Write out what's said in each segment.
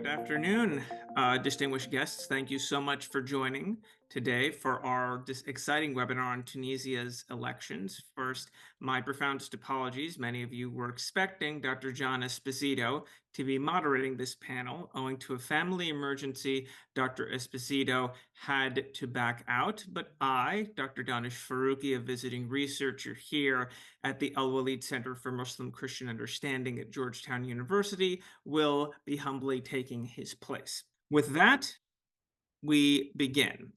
Good afternoon, distinguished guests. Thank you so much for joining today for our exciting webinar on Tunisia's elections. First, my profoundest apologies. Many of you were expecting Dr. John Esposito to be moderating this panel. Owing to a family emergency, Dr. Esposito had to back out, but I, Dr. Danish Faruqi, a visiting researcher here at the Al-Walid Center for Muslim Christian Understanding at Georgetown University, will be humbly taking his place. With that, we begin.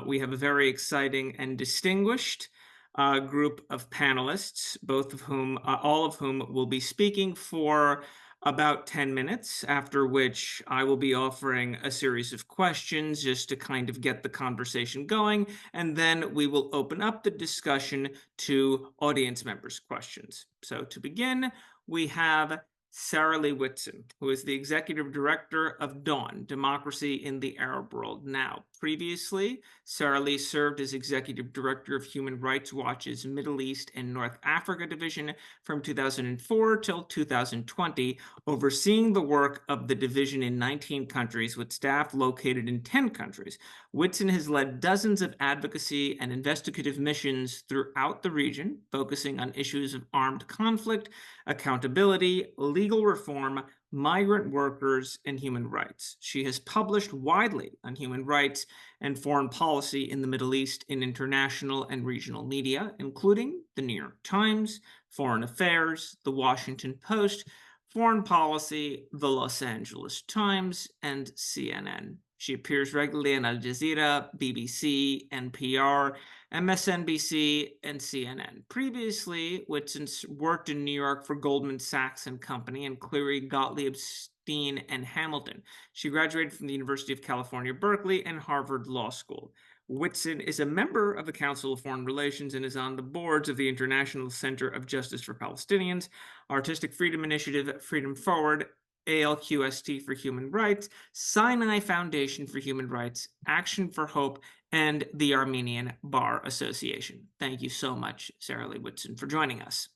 We have a very exciting and distinguished group of panelists, all of whom will be speaking for about 10 minutes, after which I will be offering a series of questions just to kind of get the conversation going, and then we will open up the discussion to audience members' questions. So to begin, we have Sarah Lee Whitson, who is the executive director of DAWN, Democracy in the Arab World Now. Previously, Sarah Lee served as executive director of Human Rights Watch's Middle East and North Africa division from 2004 till 2020, overseeing the work of the division in 19 countries with staff located in 10 countries. Whitson has led dozens of advocacy and investigative missions throughout the region, focusing on issues of armed conflict, accountability, legal reform, migrant workers, and human rights. She has published widely on human rights and foreign policy in the Middle East in international and regional media, including the New York Times, Foreign Affairs, the Washington Post, Foreign Policy, the Los Angeles Times, and CNN. She appears regularly on Al Jazeera, BBC, NPR, MSNBC, and CNN. Previously, Whitson worked in New York for Goldman Sachs and Company and Cleary, Gottlieb, Steen, and Hamilton. She graduated from the University of California, Berkeley, and Harvard Law School. Whitson is a member of the Council of Foreign Relations and is on the boards of the International Center of Justice for Palestinians, Artistic Freedom Initiative, Freedom Forward, ALQST for Human Rights, Sinai Foundation for Human Rights, Action for Hope, and the Armenian Bar Association. Thank you so much, Sarah Lee Whitson, for joining us.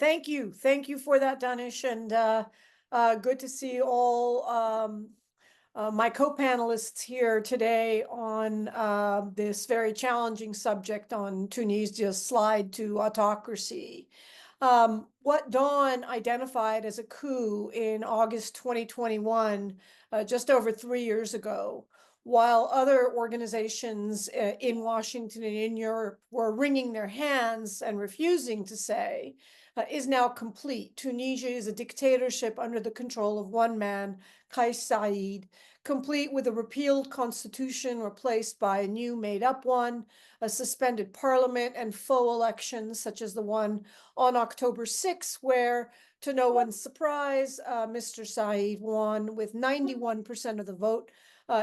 Thank you. Thank you for that, Danish. And good to see all my co-panelists here today on this very challenging subject on Tunisia's slide to autocracy. What Dawn identified as a coup in August 2021, just over 3 years ago, while other organizations in Washington and in Europe were wringing their hands and refusing to say, is now complete. Tunisia is a dictatorship under the control of one man, Kais Saied, complete with a repealed constitution replaced by a new made-up one, a suspended parliament, and faux elections such as the one on October 6, where, to no one's surprise, Mr. Saied won with 91% of the vote,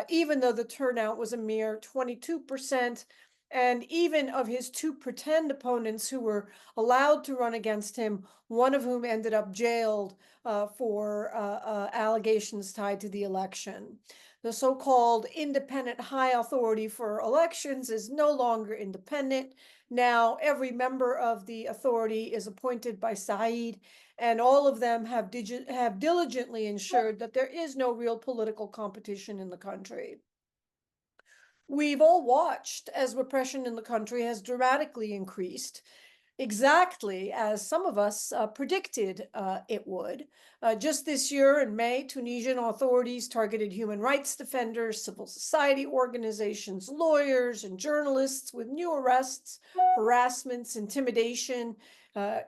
even though the turnout was a mere 22%. And even of his two pretend opponents who were allowed to run against him, one of whom ended up jailed for allegations tied to the election. The so-called independent high authority for elections is no longer independent. Now every member of the authority is appointed by Saied, and all of them have diligently ensured that there is no real political competition in the country. We've all watched as repression in the country has dramatically increased, exactly as some of us predicted it would. Just this year in May, Tunisian authorities targeted human rights defenders, civil society organizations, lawyers, and journalists with new arrests, harassments, intimidation,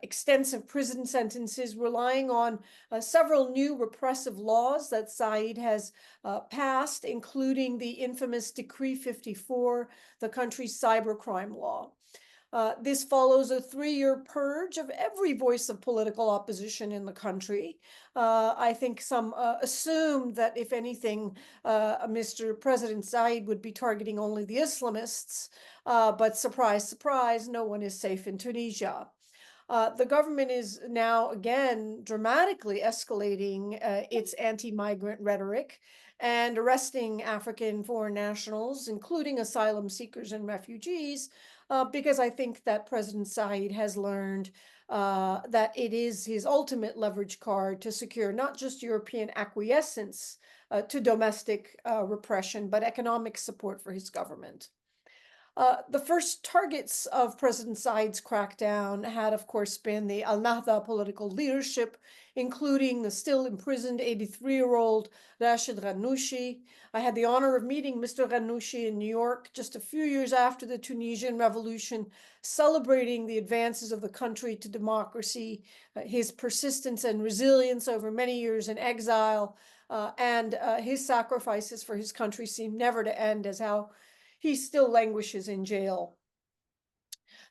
extensive prison sentences, relying on several new repressive laws that Saied has passed, including the infamous Decree 54, the country's cybercrime law. This follows a 3-year purge of every voice of political opposition in the country. I think some assumed that, if anything, Mr. President Saied would be targeting only the Islamists, but surprise, surprise, no one is safe in Tunisia. The government is now again dramatically escalating its anti-migrant rhetoric and arresting African foreign nationals, including asylum seekers and refugees, because I think that President Said has learned that it is his ultimate leverage card to secure not just European acquiescence to domestic repression, but economic support for his government. The first targets of President Said's crackdown had, of course, been the Al Nahda political leadership, including the still imprisoned 83-year-old Rached Ghannouchi. I had the honor of meeting Mr. Ghannouchi in New York just a few years after the Tunisian Revolution, celebrating the advances of the country to democracy, his persistence and resilience over many years in exile, and his sacrifices for his country seem never to end, as how he still languishes in jail.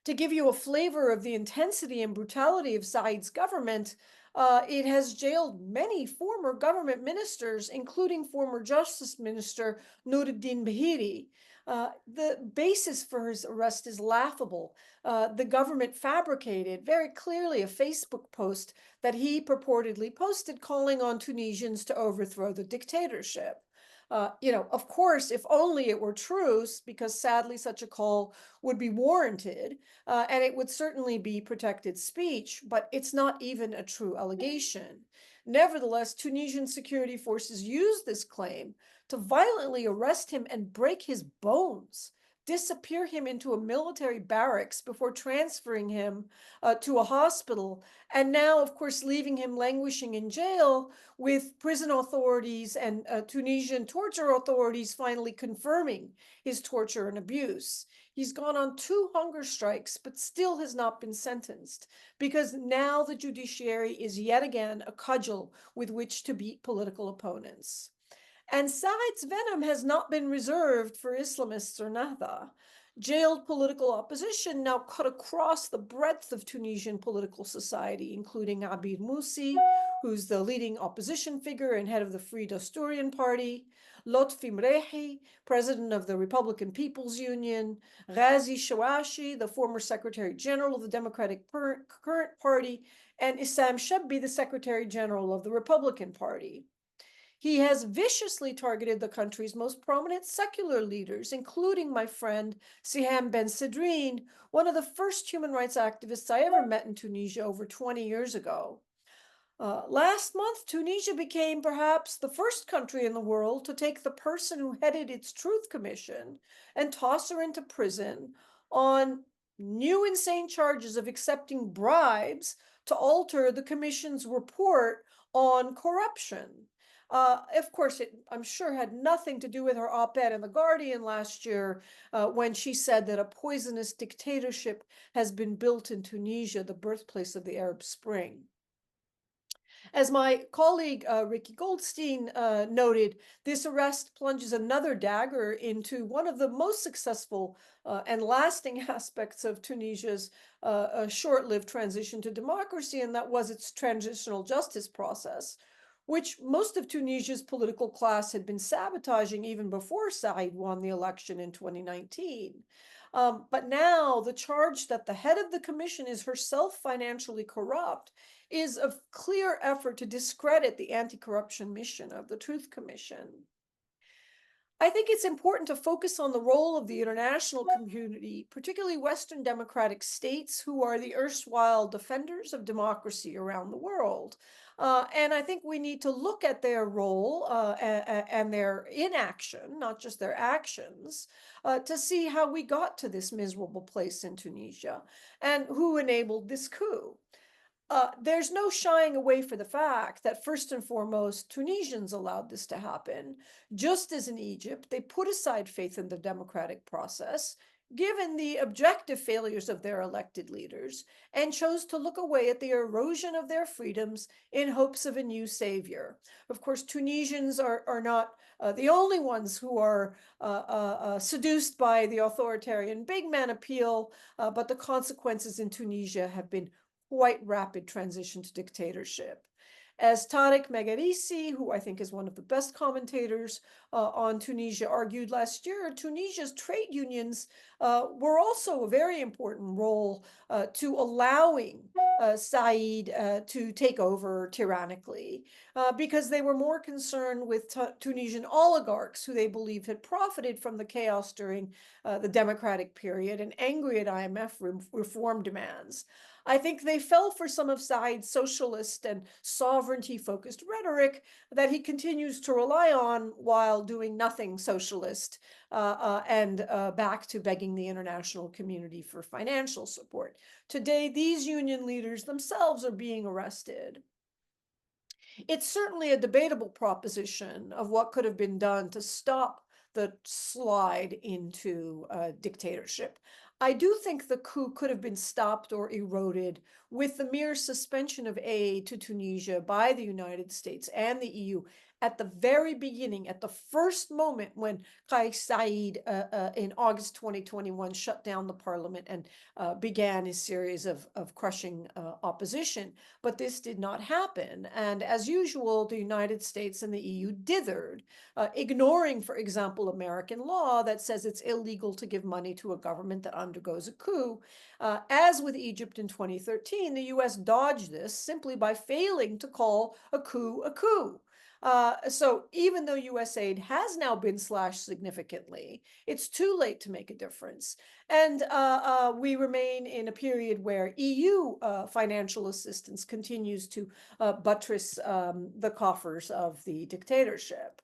To give you a flavor of the intensity and brutality of Said's government, it has jailed many former government ministers, including former Justice Minister Nuruddin Bahiri. The basis for his arrest is laughable. The government fabricated very clearly a Facebook post that he purportedly posted calling on Tunisians to overthrow the dictatorship. Of course, if only it were true, because sadly such a call would be warranted, and it would certainly be protected speech, but it's not even a true allegation. Nevertheless, Tunisian security forces used this claim to violently arrest him and break his bones, disappear him into a military barracks before transferring him to a hospital, and now, of course, leaving him languishing in jail, with prison authorities and Tunisian torture authorities finally confirming his torture and abuse. He's gone on 2 hunger strikes, but still has not been sentenced, because now the judiciary is yet again a cudgel with which to beat political opponents. And Said's venom has not been reserved for Islamists or Nahda. Jailed political opposition now cut across the breadth of Tunisian political society, including Abir Moussi, who's the leading opposition figure and head of the Free Dasturian Party, Lotfi Mrehi, president of the Republican People's Union, Ghazi Shawashi, the former Secretary General of the Democratic Current Party, and Issam Shebbi, the Secretary General of the Republican Party. He has viciously targeted the country's most prominent secular leaders, including my friend Siham Ben Sidrine, one of the first human rights activists I ever met in Tunisia over 20 years ago. Last month, Tunisia became perhaps the first country in the world to take the person who headed its Truth Commission and toss her into prison on new insane charges of accepting bribes to alter the commission's report on corruption. Of course, I'm sure had nothing to do with her op-ed in The Guardian last year when she said that a poisonous dictatorship has been built in Tunisia, the birthplace of the Arab Spring. As my colleague Ricky Goldstein noted, this arrest plunges another dagger into one of the most successful and lasting aspects of Tunisia's short-lived transition to democracy, and that was its transitional justice process, which most of Tunisia's political class had been sabotaging even before Said won the election in 2019. But now the charge that the head of the commission is herself financially corrupt is a clear effort to discredit the anti-corruption mission of the Truth Commission. I think it's important to focus on the role of the international community, particularly Western democratic states who are the erstwhile defenders of democracy around the world. And I think we need to look at their role and their inaction, not just their actions, to see how we got to this miserable place in Tunisia and who enabled this coup. There's no shying away from the fact that, first and foremost, Tunisians allowed this to happen. Just as in Egypt, they put aside faith in the democratic process, given the objective failures of their elected leaders, and chose to look away at the erosion of their freedoms in hopes of a new savior. Of course, Tunisians are not the only ones who are seduced by the authoritarian big man appeal, but the consequences in Tunisia have been quite rapid transition to dictatorship. As Tarek Megherisi, who I think is one of the best commentators on Tunisia, argued last year, Tunisia's trade unions were also a very important role to allowing Said to take over tyrannically, because they were more concerned with Tunisian oligarchs who they believed had profited from the chaos during the democratic period and angry at IMF reform demands. I think they fell for some of Said's socialist and sovereignty-focused rhetoric that he continues to rely on while doing nothing socialist and back to begging the international community for financial support. Today, these union leaders themselves are being arrested. It's certainly a debatable proposition of what could have been done to stop the slide into dictatorship. I do think the coup could have been stopped or eroded with the mere suspension of aid to Tunisia by the United States and the EU at the very beginning, at the first moment when Kais Saied in August 2021 shut down the parliament and began his series of crushing opposition. But this did not happen. And as usual, the United States and the EU dithered, ignoring, for example, American law that says it's illegal to give money to a government that undergoes a coup. As with Egypt in 2013, the US dodged this simply by failing to call a coup a coup. So even though US aid has now been slashed significantly, it's too late to make a difference. And we remain in a period where EU financial assistance continues to buttress the coffers of the dictatorship.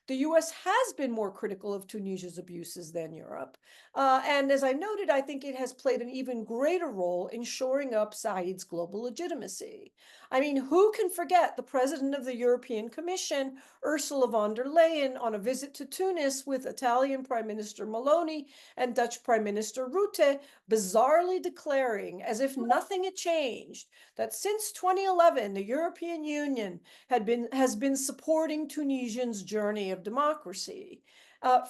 The US has been more critical of Tunisia's abuses than Europe. And as I noted, I think it has played an even greater role in shoring up Said's global legitimacy. I mean, who can forget the president of the European Commission, Ursula von der Leyen, on a visit to Tunis with Italian Prime Minister Meloni and Dutch Prime Minister Rutte, bizarrely declaring, as if nothing had changed, that since 2011, the European Union has been supporting Tunisians' journey of democracy.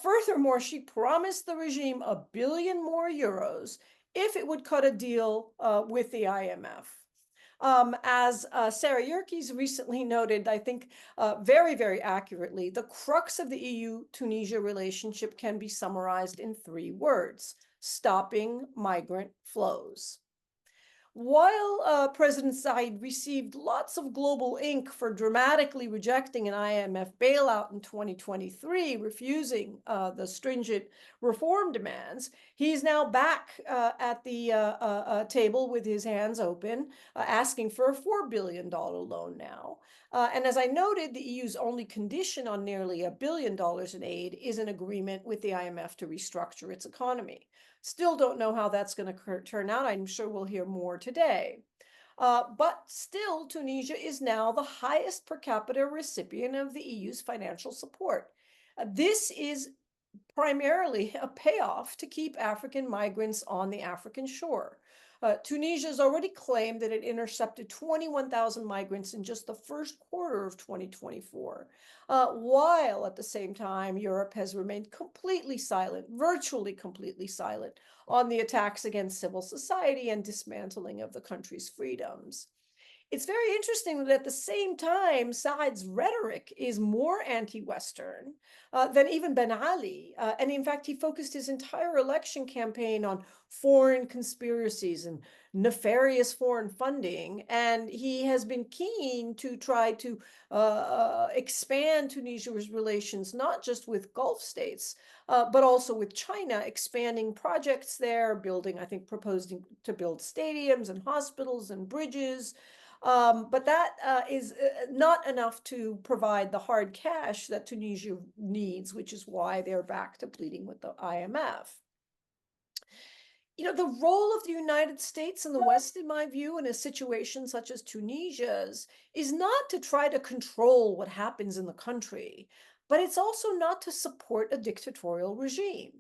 Furthermore, she promised the regime €1 billion more if it would cut a deal with the IMF. As Sarah Yerkes recently noted, I think very, very accurately, the crux of the EU-Tunisia relationship can be summarized in 3 words: stopping migrant flows. While President Said received lots of global ink for dramatically rejecting an IMF bailout in 2023, refusing the stringent reform demands, he's now back at the table with his hands open, asking for a $4 billion loan now. And as I noted, the EU's only condition on nearly $1 billion in aid is an agreement with the IMF to restructure its economy. Still don't know how that's going to turn out. I'm sure we'll hear more today. But still, Tunisia is now the highest per capita recipient of the EU's financial support. This is primarily a payoff to keep African migrants on the African shore. Tunisia has already claimed that it intercepted 21,000 migrants in just the first quarter of 2024, while at the same time, Europe has remained completely silent, virtually completely silent, on the attacks against civil society and dismantling of the country's freedoms. It's very interesting that at the same time, Saad's rhetoric is more anti-Western than even Ben Ali. And in fact, he focused his entire election campaign on foreign conspiracies and nefarious foreign funding. And he has been keen to try to expand Tunisia's relations, not just with Gulf states, but also with China, expanding projects there, building, I think, proposing to build stadiums and hospitals and bridges. But that is not enough to provide the hard cash that Tunisia needs, which is why they're back to pleading with the IMF. You know, the role of the United States and the West, in my view, in a situation such as Tunisia's, is not to try to control what happens in the country, but it's also not to support a dictatorial regime.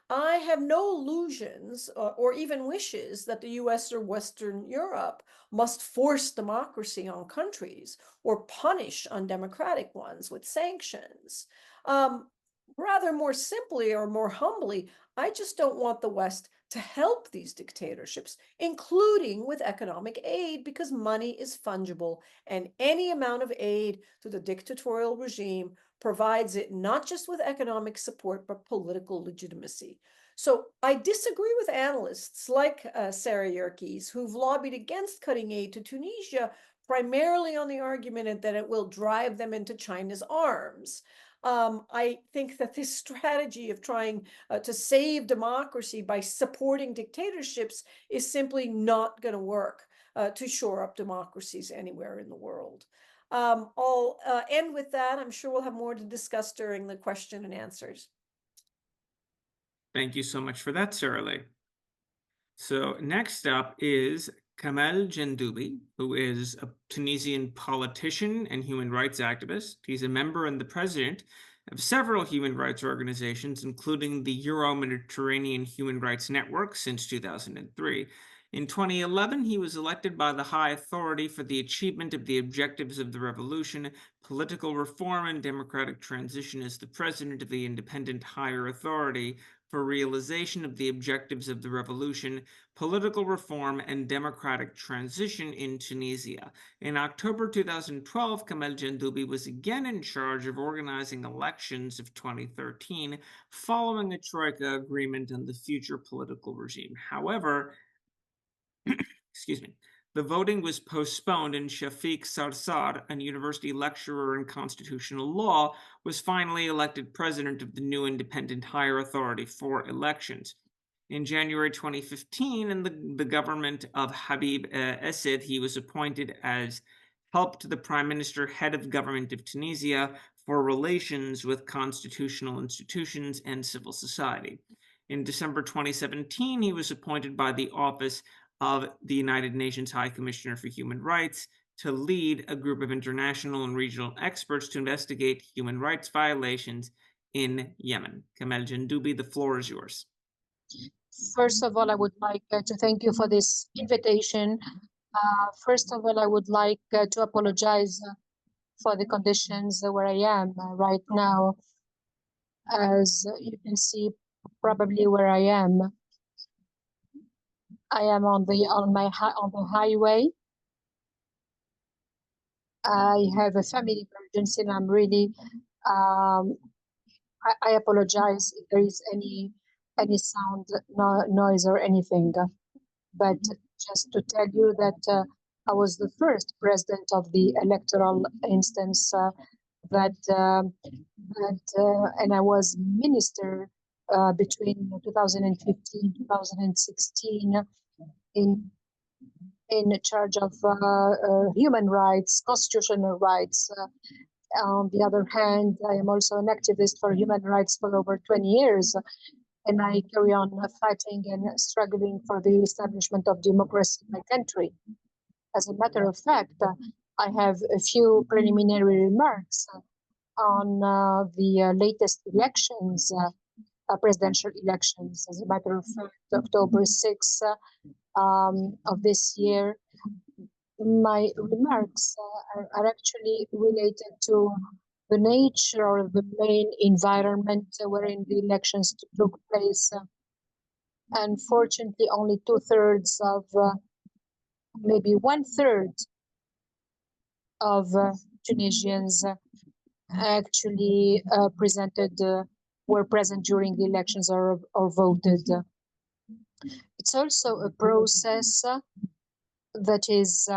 I have no illusions or even wishes that the US or Western Europe must force democracy on countries or punish undemocratic ones with sanctions. Rather, more simply or more humbly, I just don't want the West to help these dictatorships, including with economic aid, because money is fungible, and any amount of aid to the dictatorial regime provides it not just with economic support, but political legitimacy. So I disagree with analysts like Sarah Yerkes, who've lobbied against cutting aid to Tunisia, primarily on the argument that it will drive them into China's arms. I think that this strategy of trying to save democracy by supporting dictatorships is simply not going to work to shore up democracies anywhere in the world. I'll end with that. I'm sure we'll have more to discuss during the question and answers. Thank you so much for that, Sarah Lee. So next up is Kamel Gendoubi, who is a Tunisian politician and human rights activist. He's a member and the president of several human rights organizations, including the Euro-Mediterranean Human Rights Network since 2003. In 2011, he was elected by the High Authority for the Achievement of the Objectives of the Revolution, Political Reform and Democratic Transition as the president of the Independent Higher Authority for Realization of the Objectives of the Revolution, Political Reform and Democratic Transition in Tunisia. In October 2012, Kamel Gendoubi was again in charge of organizing elections of 2013, following a Troika agreement on the future political regime. However, excuse me, the voting was postponed, and Shafiq Sarsar, a university lecturer in constitutional law, was finally elected president of the new independent higher authority for elections. In January 2015, in the government of Habib Essed, he was appointed as help to the prime minister, head of government of Tunisia, for relations with constitutional institutions and civil society. In December 2017, he was appointed by the office of the United Nations High Commissioner for Human Rights to lead a group of international and regional experts to investigate human rights violations in Yemen. Kamel Gendoubi, the floor is yours. First of all, I would like to thank you for this invitation. First of all, I would like to apologize for the conditions where I am right now. As you can see, probably where I am on the highway. I have a family emergency, and I'm really I apologize if there is any sound, noise or anything. But just to tell you that I was the first president of the electoral instance and I was minister between 2015 2016 in charge of human rights, constitutional rights. On the other hand, I am also an activist for human rights for over 20 years, and I carry on fighting and struggling for the establishment of democracy in my country. As a matter of fact, I have a few preliminary remarks on the latest elections, presidential elections. As a matter of fact, October 6th of this year, my remarks are actually related to the nature or the main environment wherein the elections took place. Unfortunately, only 2/3 of, maybe 1/3 of Tunisians actually were present during the elections or voted. It's also a process that is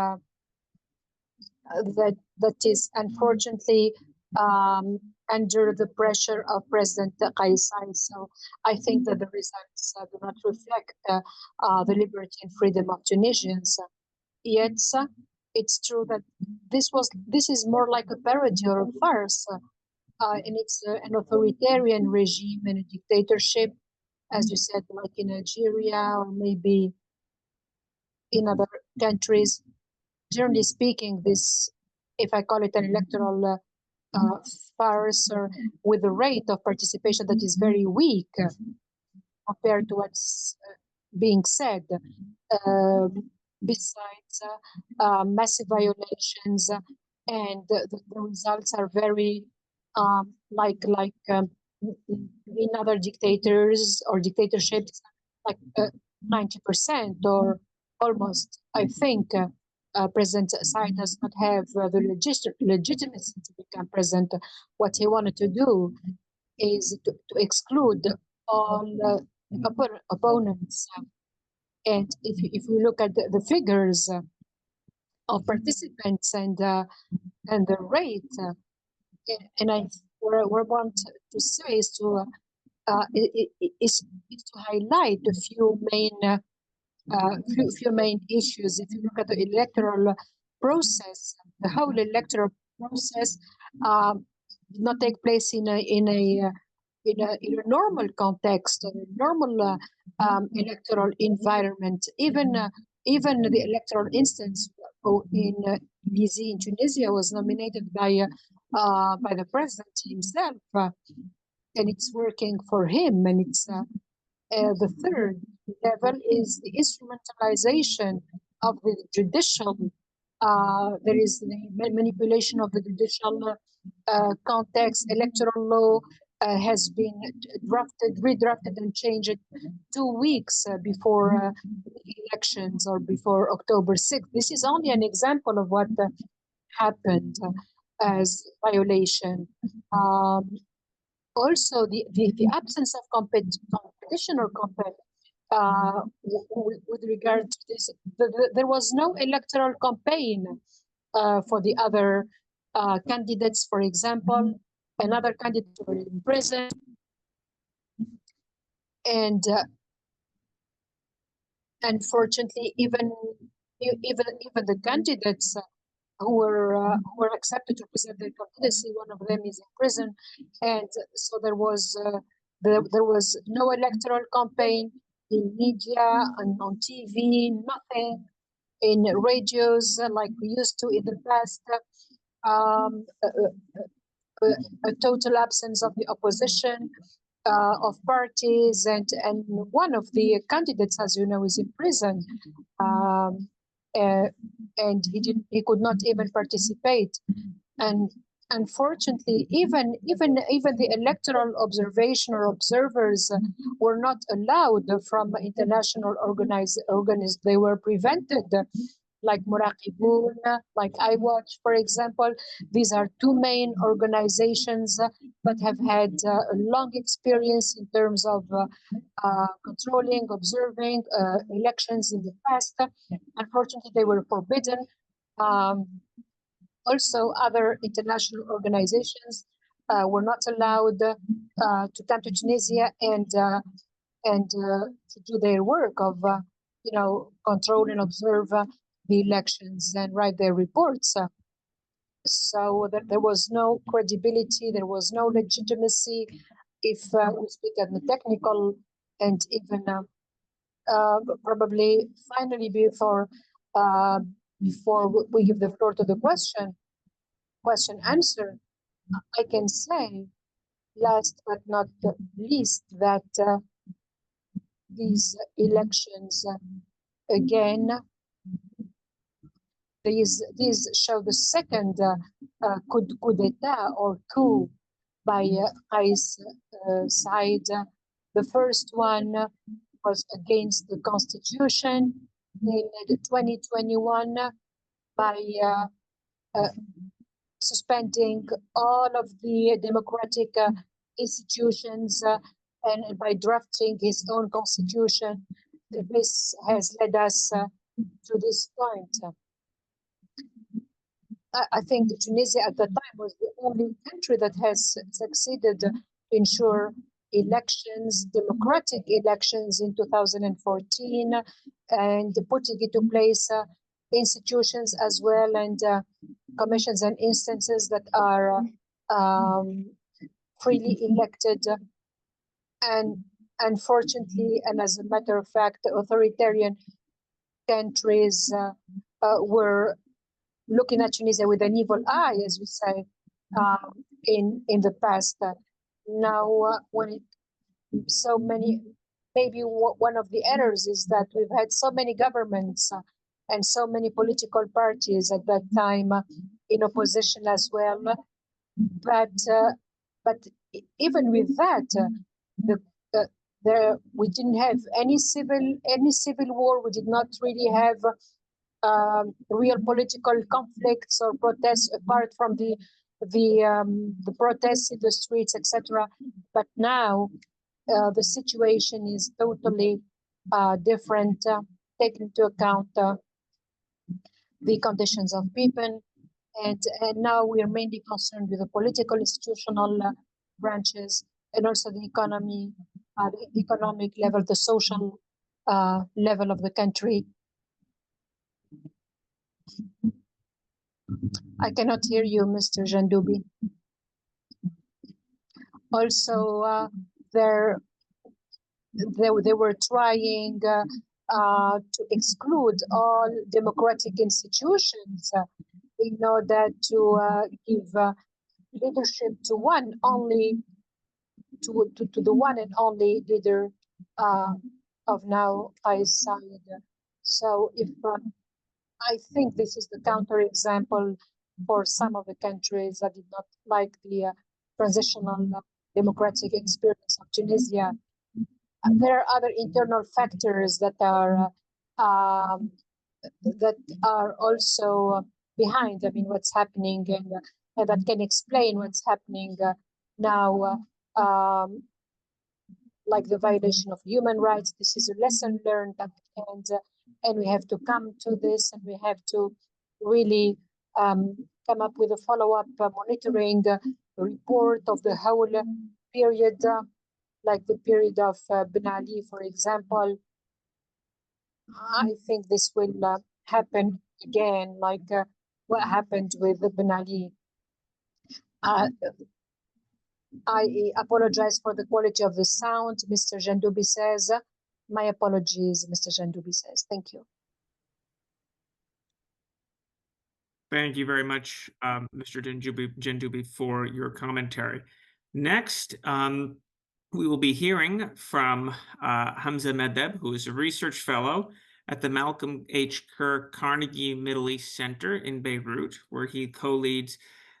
unfortunately under the pressure of President Kais Saied. So I think that the results do not reflect the liberty and freedom of Tunisians. Yet it's true that this is more like a parody or a farce, and it's an authoritarian regime and a dictatorship, as you said, like in Algeria or maybe in other countries. Generally speaking, this, if I call it an electoral farce, or with a rate of participation that is very weak compared to what's being said, besides massive violations, and the results are very like in other dictators or dictatorships, like 90% or almost, I think, President Said does not have the legitimacy to become president. What he wanted to do is to exclude all opponents. And if we look at the figures of participants and the rate, and what I want to say is to highlight a few main issues. If you look at the electoral process, the whole electoral process did not take place in a normal context, or a normal electoral environment. Even the electoral instance in Lizy in Tunisia was nominated by the president himself, and it's working for him. And it's the third level is the instrumentalization of the judicial. There is the manipulation of the judicial context. Electoral law has been redrafted and changed 2 weeks before elections, or before October 6th. This is only an example of what happened as violation. Also, the absence of competition or with regard to this, there was no electoral campaign for the other candidates. For example, another candidate were in prison, and unfortunately, even the candidates who were accepted to present their candidacy, one of them is in prison, and so there was no electoral campaign in media and on TV, nothing in radios like we used to in the past. A total absence of the opposition, of parties, and one of the candidates, as you know, is in prison, and he could not even participate. And unfortunately, even the electoral observation or observers were not allowed from international organizations. They were prevented, like Muraqibun, like iWatch, for example. These are two main organizations that have had a long experience in terms of controlling, observing elections in the past. Unfortunately, they were forbidden. Also, other international organizations were not allowed to come to Tunisia and to do their work of, control and observe the elections and write their reports. So that there was no credibility, there was no legitimacy. If we speak at the technical, and even probably finally before we give the floor to the question answer, I can say, last but not least, that these elections again, these show the second coup d'etat or coup by Qais Said. The first one was against the constitution in 2021 by suspending all of the democratic institutions and by drafting his own constitution. This has led us to this point. I think Tunisia at the time was the only country that has succeeded to ensure elections, democratic elections in 2014, and putting into place institutions as well, and commissions and instances that are freely elected. And unfortunately, and as a matter of fact, authoritarian countries were looking at Tunisia with an evil eye, as we say, in the past. Now, maybe one of the errors is that we've had so many governments and so many political parties at that time in opposition as well. But even with that, we didn't have any civil war. We did not really have real political conflicts or protests apart from the protests in the streets, etc. But now the situation is totally different, taking into account the conditions of people. And now we are mainly concerned with the political institutional branches and also the economy, the economic level, the social level of the country. I cannot hear you, Mr. Ghannouchi. Also, they were trying to exclude all democratic institutions in order to give leadership to one only, to the one and only leader of now Qais Said. So if I think this is the counterexample for some of the countries that did not like the transitional democratic experience of Tunisia. There are other internal factors that are also behind. I mean, what's happening, and that can explain what's happening now, like the violation of human rights. This is a lesson learned, and we have to come to this, and we have to really come up with a follow-up monitoring report of the whole period, like the period of Ben Ali, for example. I think this will happen again, like what happened with Ben Ali. I apologize for the quality of the sound, Mr. Ghannouchi says. My apologies, Mr. Ghannouchi says. Thank you. Thank you very much, Mr. Ghannouchi, for your commentary. Next, we will be hearing from Hamza Medeb, who is a research fellow at the Malcolm H. Kerr Carnegie Middle East Center in Beirut, where he co-leads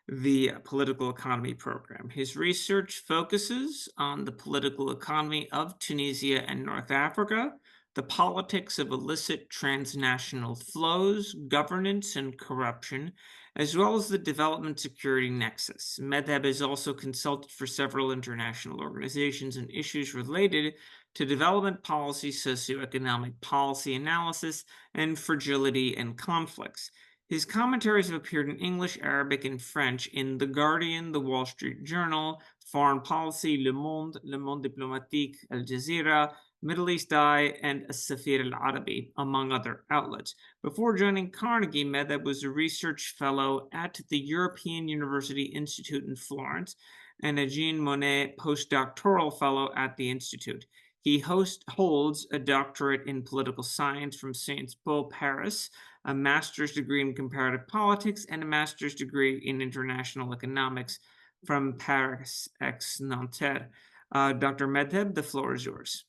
the political economy program. His research focuses on the political economy of Tunisia and North Africa, the politics of illicit transnational flows, governance, and corruption, as well as the development security nexus. Medeb has also consulted for several international organizations on issues related to development policy, socioeconomic policy analysis, and fragility and conflicts. His commentaries have appeared in English, Arabic, and French in The Guardian, The Wall Street Journal, Foreign Policy, Le Monde Diplomatique, Al Jazeera, Middle East Eye, and As-Safir Al-Arabi, among other outlets. Before joining Carnegie, Medeb was a research fellow at the European University Institute in Florence and a Jean Monnet postdoctoral fellow at the Institute. He holds a doctorate in political science from Sciences Po Paris, a master's degree in comparative politics, and a master's degree in international economics from Paris X Nanterre. Dr. Medeb, the floor is yours.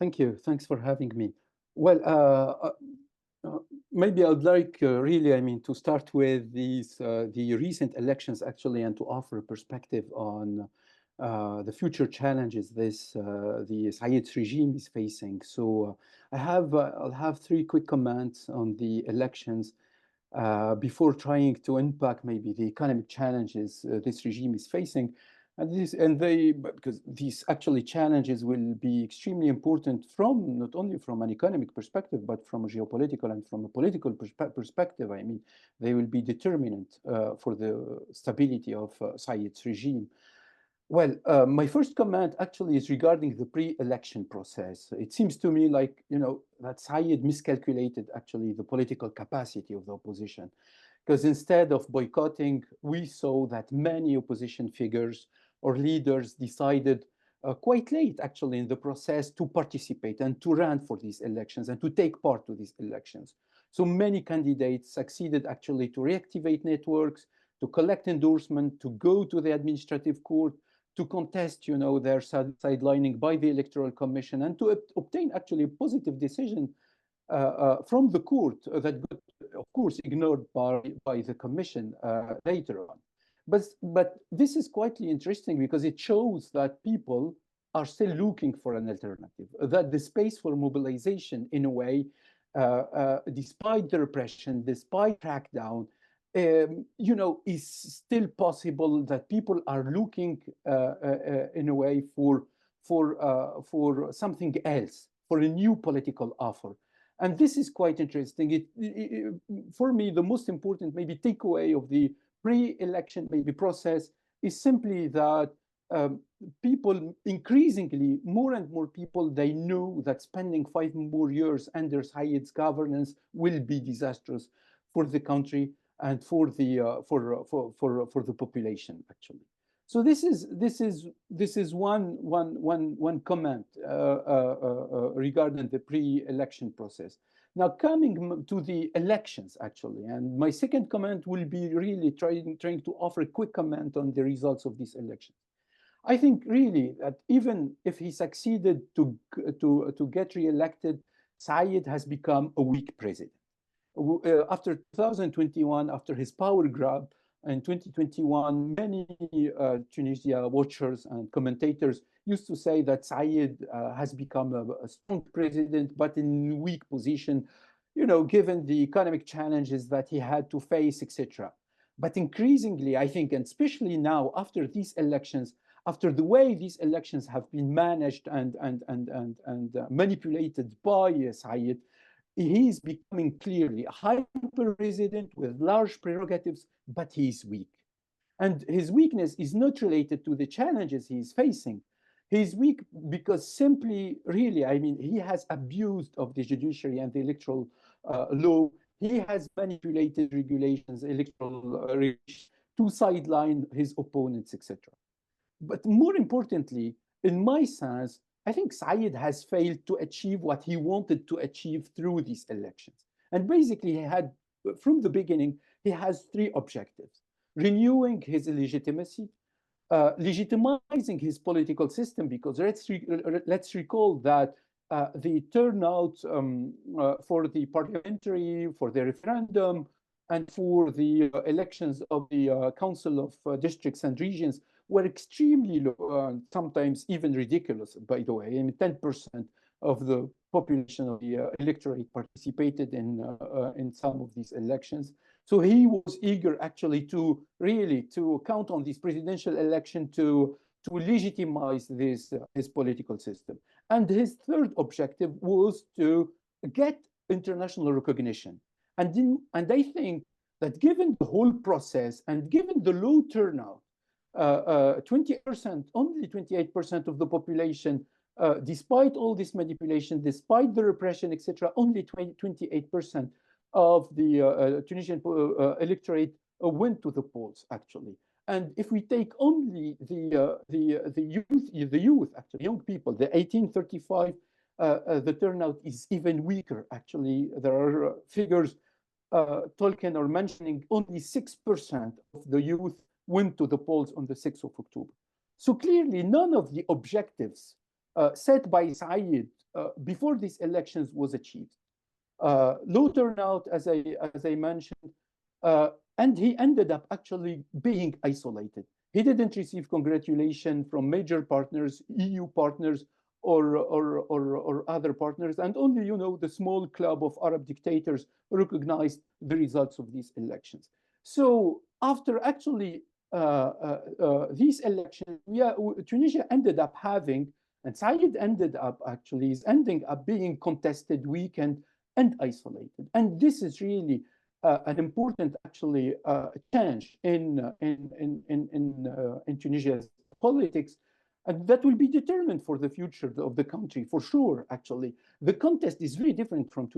Thank you. Thanks for having me. Well, maybe I'd like really, to start with the recent elections actually, and to offer a perspective on the future challenges the Said's regime is facing. So I'll have three quick comments on the elections before trying to unpack maybe the economic challenges this regime is facing. Because these actually challenges will be extremely important from not only from an economic perspective, but from a geopolitical and from a political perspective. I mean, they will be determinant for the stability of Said's regime. Well, my first comment actually is regarding the pre-election process. It seems to me like, that Said miscalculated actually the political capacity of the opposition, because instead of boycotting, we saw that many opposition figures or leaders decided quite late actually in the process to participate and to run for these elections and to take part to these elections. So many candidates succeeded actually to reactivate networks, to collect endorsement, to go to the administrative court, to contest, their sidelining by the Electoral Commission, and to obtain actually a positive decision from the court that got, of course, ignored by the Commission later on. But this is quite interesting because it shows that people are still looking for an alternative, that the space for mobilization, in a way, despite the repression, despite crackdown, is still possible, that people are looking in a way for something else, for a new political offer. And this is quite interesting. For me, the most important maybe takeaway of the pre-election maybe process is simply that people increasingly, more and more people, they know that spending 5 more years under Said's governance will be disastrous for the country and for the population, actually. So this is one comment regarding the pre-election process. Now, coming to the elections, actually, and my second comment will be really trying to offer a quick comment on the results of these elections. I think really that even if he succeeded to get re-elected, Said has become a weak president. After 2021, after his power grab in 2021, many Tunisia watchers and commentators used to say that Said has become a strong president, but in weak position, given the economic challenges that he had to face, etc. But increasingly, I think, and especially now after these elections, after the way these elections have been managed and manipulated by Said, he is becoming clearly a hyper president with large prerogatives, but he is weak. And his weakness is not related to the challenges he is facing. He is weak because simply, really, I mean, he has abused of the judiciary and the electoral law. He has manipulated regulations, electoral regulations, to sideline his opponents, etc. But more importantly, in my sense, I think Said has failed to achieve what he wanted to achieve through these elections. And basically, he had, from the beginning, he has 3 objectives: renewing his legitimacy, legitimizing his political system, because let's recall that the turnout for the parliamentary, for the referendum, and for the elections of the Council of Districts and Regions were extremely low, sometimes even ridiculous, by the way. I mean, 10% of the population of the electorate participated in some of these elections. So he was eager actually to count on this presidential election to legitimize his political system. And his third objective was to get international recognition. And I think that given the whole process and given the low turnout, 20%, only 28% of the population, despite all this manipulation, despite the repression, etc., only 28% of the Tunisian electorate went to the polls, actually. And if we take only the youth, actually, young people, the 18-35, the turnout is even weaker, actually. There are figures talking or mentioning only 6% of the youth went to the polls on the 6th of October. So clearly, none of the objectives set by Said before these elections was achieved. Low turnout, as I mentioned, and he ended up actually being isolated. He didn't receive congratulation from major partners, EU partners, or other partners, and only the small club of Arab dictators recognized the results of these elections. So after actually these elections, Tunisia ended up having, and Said ended up actually is ending up being contested, weakened, and isolated. And this is really an important actually change in Tunisia's politics, and that will be determined for the future of the country, for sure. Actually, the contest is very different from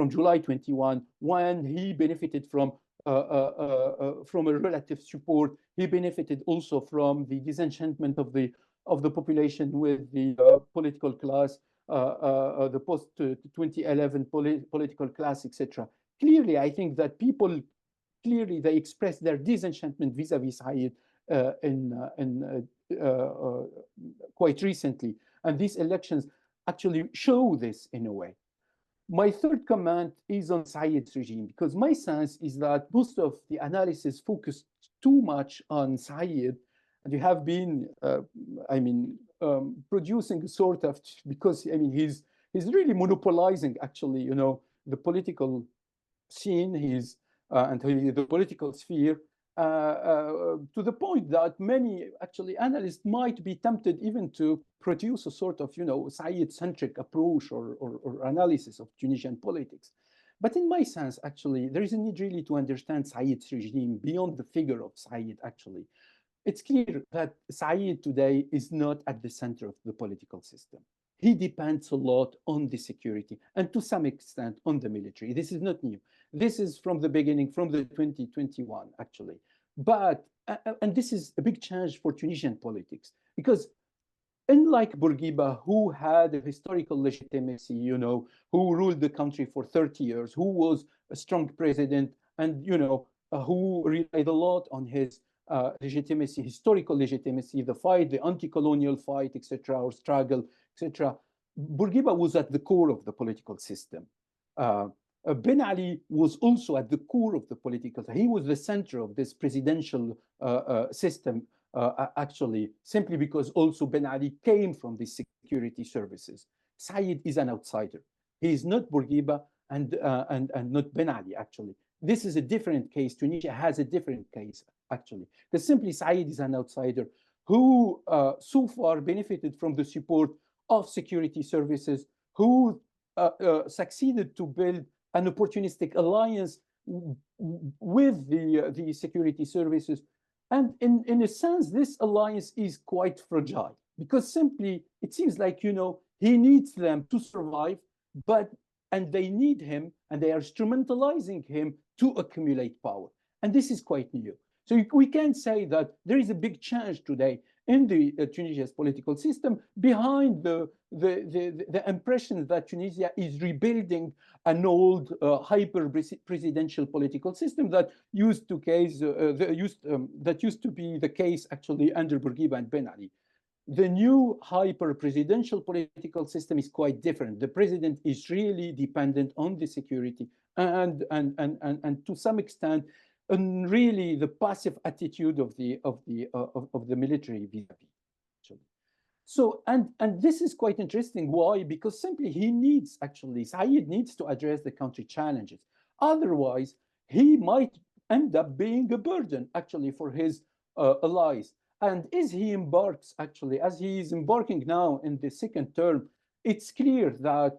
July 21, when he benefited from a relative support. He benefited also from the disenchantment of the population with the political class, the post-2011 political class, etc. Clearly, I think that people they expressed their disenchantment vis-a-vis Said quite recently, and these elections actually show this in a way. My third comment is on Said's regime, because my sense is that most of the analysis focused too much on Said, and you have been, producing a sort of, because he's really monopolizing actually, the political scene, and the political sphere, to the point that many actually analysts might be tempted even to produce a sort of, Said-centric approach or analysis of Tunisian politics. But in my sense, actually, there is a need really to understand Said's regime beyond the figure of Said, actually. It's clear that Said today is not at the center of the political system. He depends a lot on the security and to some extent on the military. This is not new. This is from the beginning, from the 2021, actually. But, and this is a big change for Tunisian politics, because unlike Bourguiba, who had a historical legitimacy, who ruled the country for 30 years, who was a strong president, and, who relied a lot on his legitimacy, historical legitimacy, the fight, the anti-colonial fight, etc., or struggle, etc. Bourguiba was at the core of the political system. Ben Ali was also at the core of the political. He was the center of this presidential system, actually, simply because also Ben Ali came from the security services. Said is an outsider. He is not Bourguiba and not Ben Ali, actually. This is a different case. Tunisia has a different case, actually. Because simply Said is an outsider who so far benefited from the support of security services, who succeeded to build an opportunistic alliance with the security services. And in a sense, this alliance is quite fragile, because simply it seems like, he needs them to survive, and they need him, and they are instrumentalizing him to accumulate power. And this is quite new. So we can say that there is a big change today in the Tunisia's political system, behind the impression that Tunisia is rebuilding an old hyper-presidential political system that used to be the case actually under Bourguiba and Ben Ali. The new hyper-presidential political system is quite different. The president is really dependent on the security and to some extent, and really the passive attitude of the military vis-a-vis. So, and this is quite interesting. Why? Because simply Said needs to address the country challenges. Otherwise, he might end up being a burden actually for his allies. And as he embarks, actually, as he is embarking now in the second term, it's clear that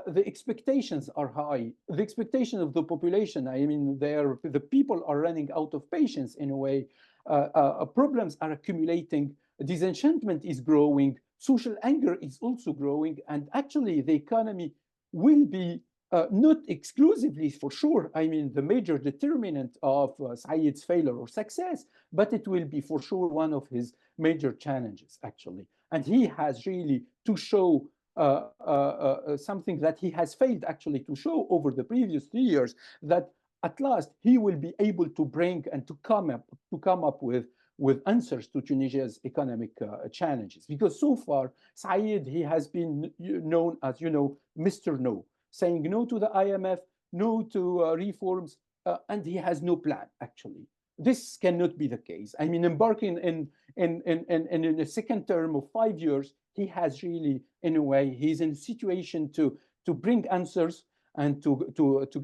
the expectations are high. The expectation of the population, the people are running out of patience in a way. Problems are accumulating. Disenchantment is growing. Social anger is also growing. And actually, the economy will be not exclusively, for sure, the major determinant of Said's failure or success, but it will be for sure one of his major challenges, actually. And he has really to show something that he has failed actually to show over the previous 3 years, that at last he will be able to bring and to come up with answers to Tunisia's economic challenges. Because so far, Said, he has been known as, Mr. No, saying no to the IMF, no to reforms, and he has no plan, actually. This cannot be the case. Embarking in a second term of 5 years, he has really, in a way, he's in a situation to bring answers and to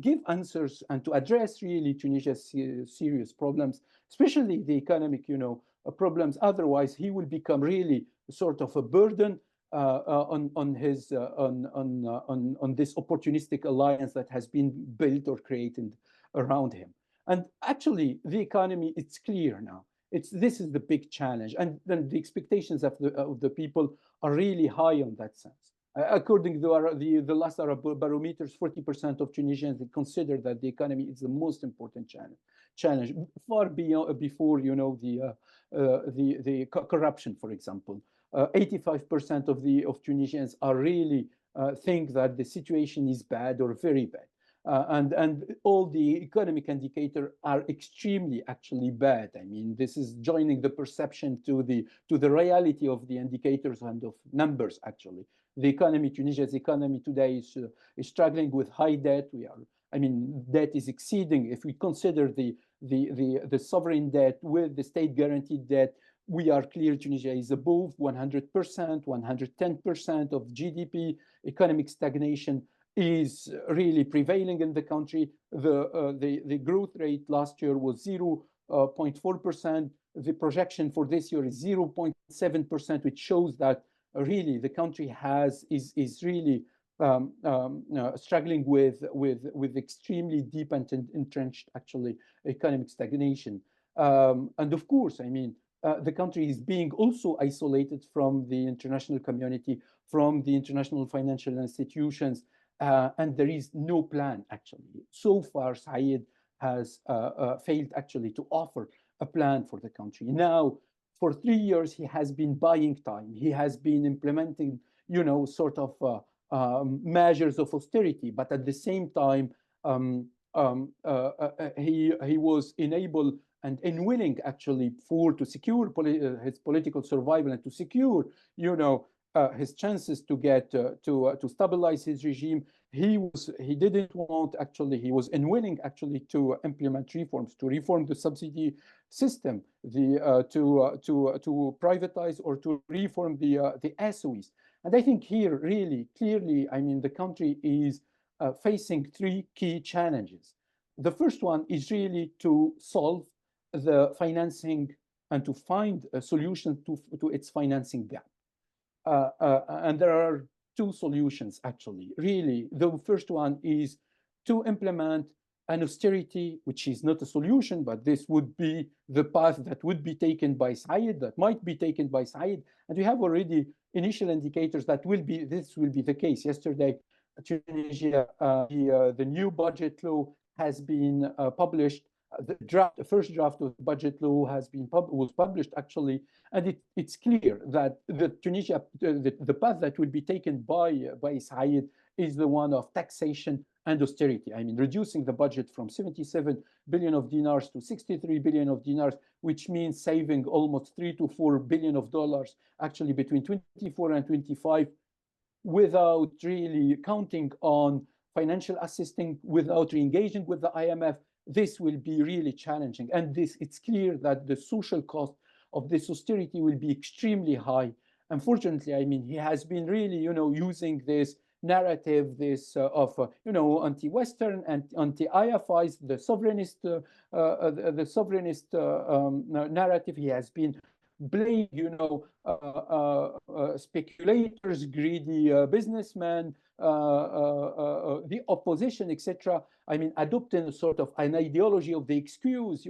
give answers and to address really Tunisia's serious problems, especially the economic, problems. Otherwise, he will become really sort of a burden on this opportunistic alliance that has been built or created around him. And actually, the economy, it's clear now. This is the big challenge, and then the expectations of the people are really high on that sense. According to the last Arab barometers, 40% of Tunisians consider that the economy is the most important challenge, far before the corruption, for example. 85% of Tunisians are really think that the situation is bad or very bad. And all the economic indicators are extremely actually bad. This is joining the perception to the reality of the indicators and of numbers, actually. The economy, Tunisia's economy today is struggling with high debt. We are I mean, debt is exceeding, if we consider the sovereign debt with the state guaranteed debt, we are clear Tunisia is above 100%, 110% of GDP. Economic stagnation is really prevailing in the country. The growth rate last year was 0.4%. The projection for this year is 0.7%, which shows that really the country is really struggling with extremely deep and entrenched, actually, economic stagnation. And of course, I mean, the country is being also isolated from the international community, from the international financial institutions, and there is no plan, actually. So far, Said has failed, actually, to offer a plan for the country. Now, for 3 years, he has been buying time. He has been implementing, sort of measures of austerity, but at the same time, he was unable and unwilling, actually, to secure his political survival and to secure, his chances to get to stabilize his regime. He didn't want, actually, he was unwilling, actually, to implement reforms, to reform the subsidy system, to privatize or to reform the SOEs. And I think here, really, clearly, I mean, the country is facing 3 key challenges. The first one is really to solve the financing and to find a solution to its financing gap. And there are 2 solutions, actually. Really, the first one is to implement an austerity, which is not a solution, but this would be the path that would be taken by Said, that might be taken by Said. And we have already initial indicators that this will be the case. Yesterday, Tunisia, the new budget law has been published. The first draft of the budget law was published, actually, and it's clear that the path that will be taken by Said is the one of taxation and austerity. I mean, reducing the budget from 77 billion of dinars to 63 billion of dinars, which means saving almost 3 to 4 billion of dollars, actually, between 24 and 25, without really counting on financial assistance, without re-engaging with the IMF. This will be really challenging. And it's clear that the social cost of this austerity will be extremely high. Unfortunately, I mean, he has been really, using this narrative, of anti-Western and anti-IFIs, the sovereignist narrative. He has been blame, speculators, greedy businessmen, the opposition, etc. I mean, adopting a sort of an ideology of the excuse,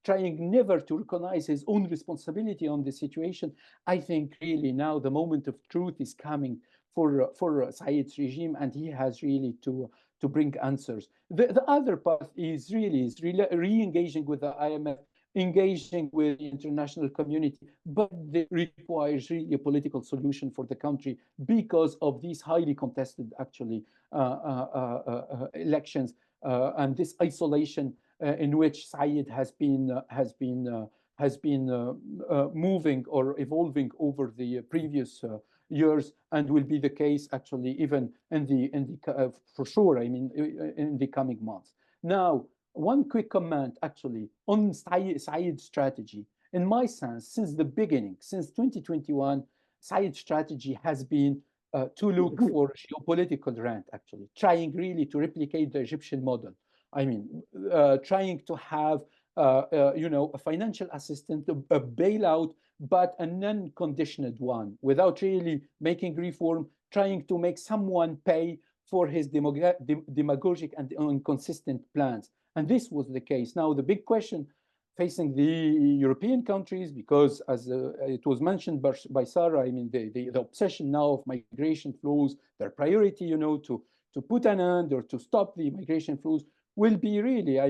trying never to recognize his own responsibility on the situation. I think really now the moment of truth is coming for Said's regime, and he has really to bring answers. The other path is really re-engaging with the IMF, engaging with the international community, but it requires really a political solution for the country because of these highly contested, actually, elections and this isolation in which Said has been moving or evolving over the previous years, and will be the case, actually, even for sure, I mean, in the coming months. Now, one quick comment, actually, on Said's strategy. In my sense, since the beginning, since 2021, Said's strategy has been to look for geopolitical rent, actually, trying really to replicate the Egyptian model. I mean, trying to have, a financial assistance, a bailout, but a non-conditioned one, without really making reform, trying to make someone pay for his demagogic and inconsistent plans. And this was the case. Now, the big question facing the European countries, because as it was mentioned by Sarah, I mean, the obsession now of migration flows, their priority, to put an end or to stop the migration flows, will be really,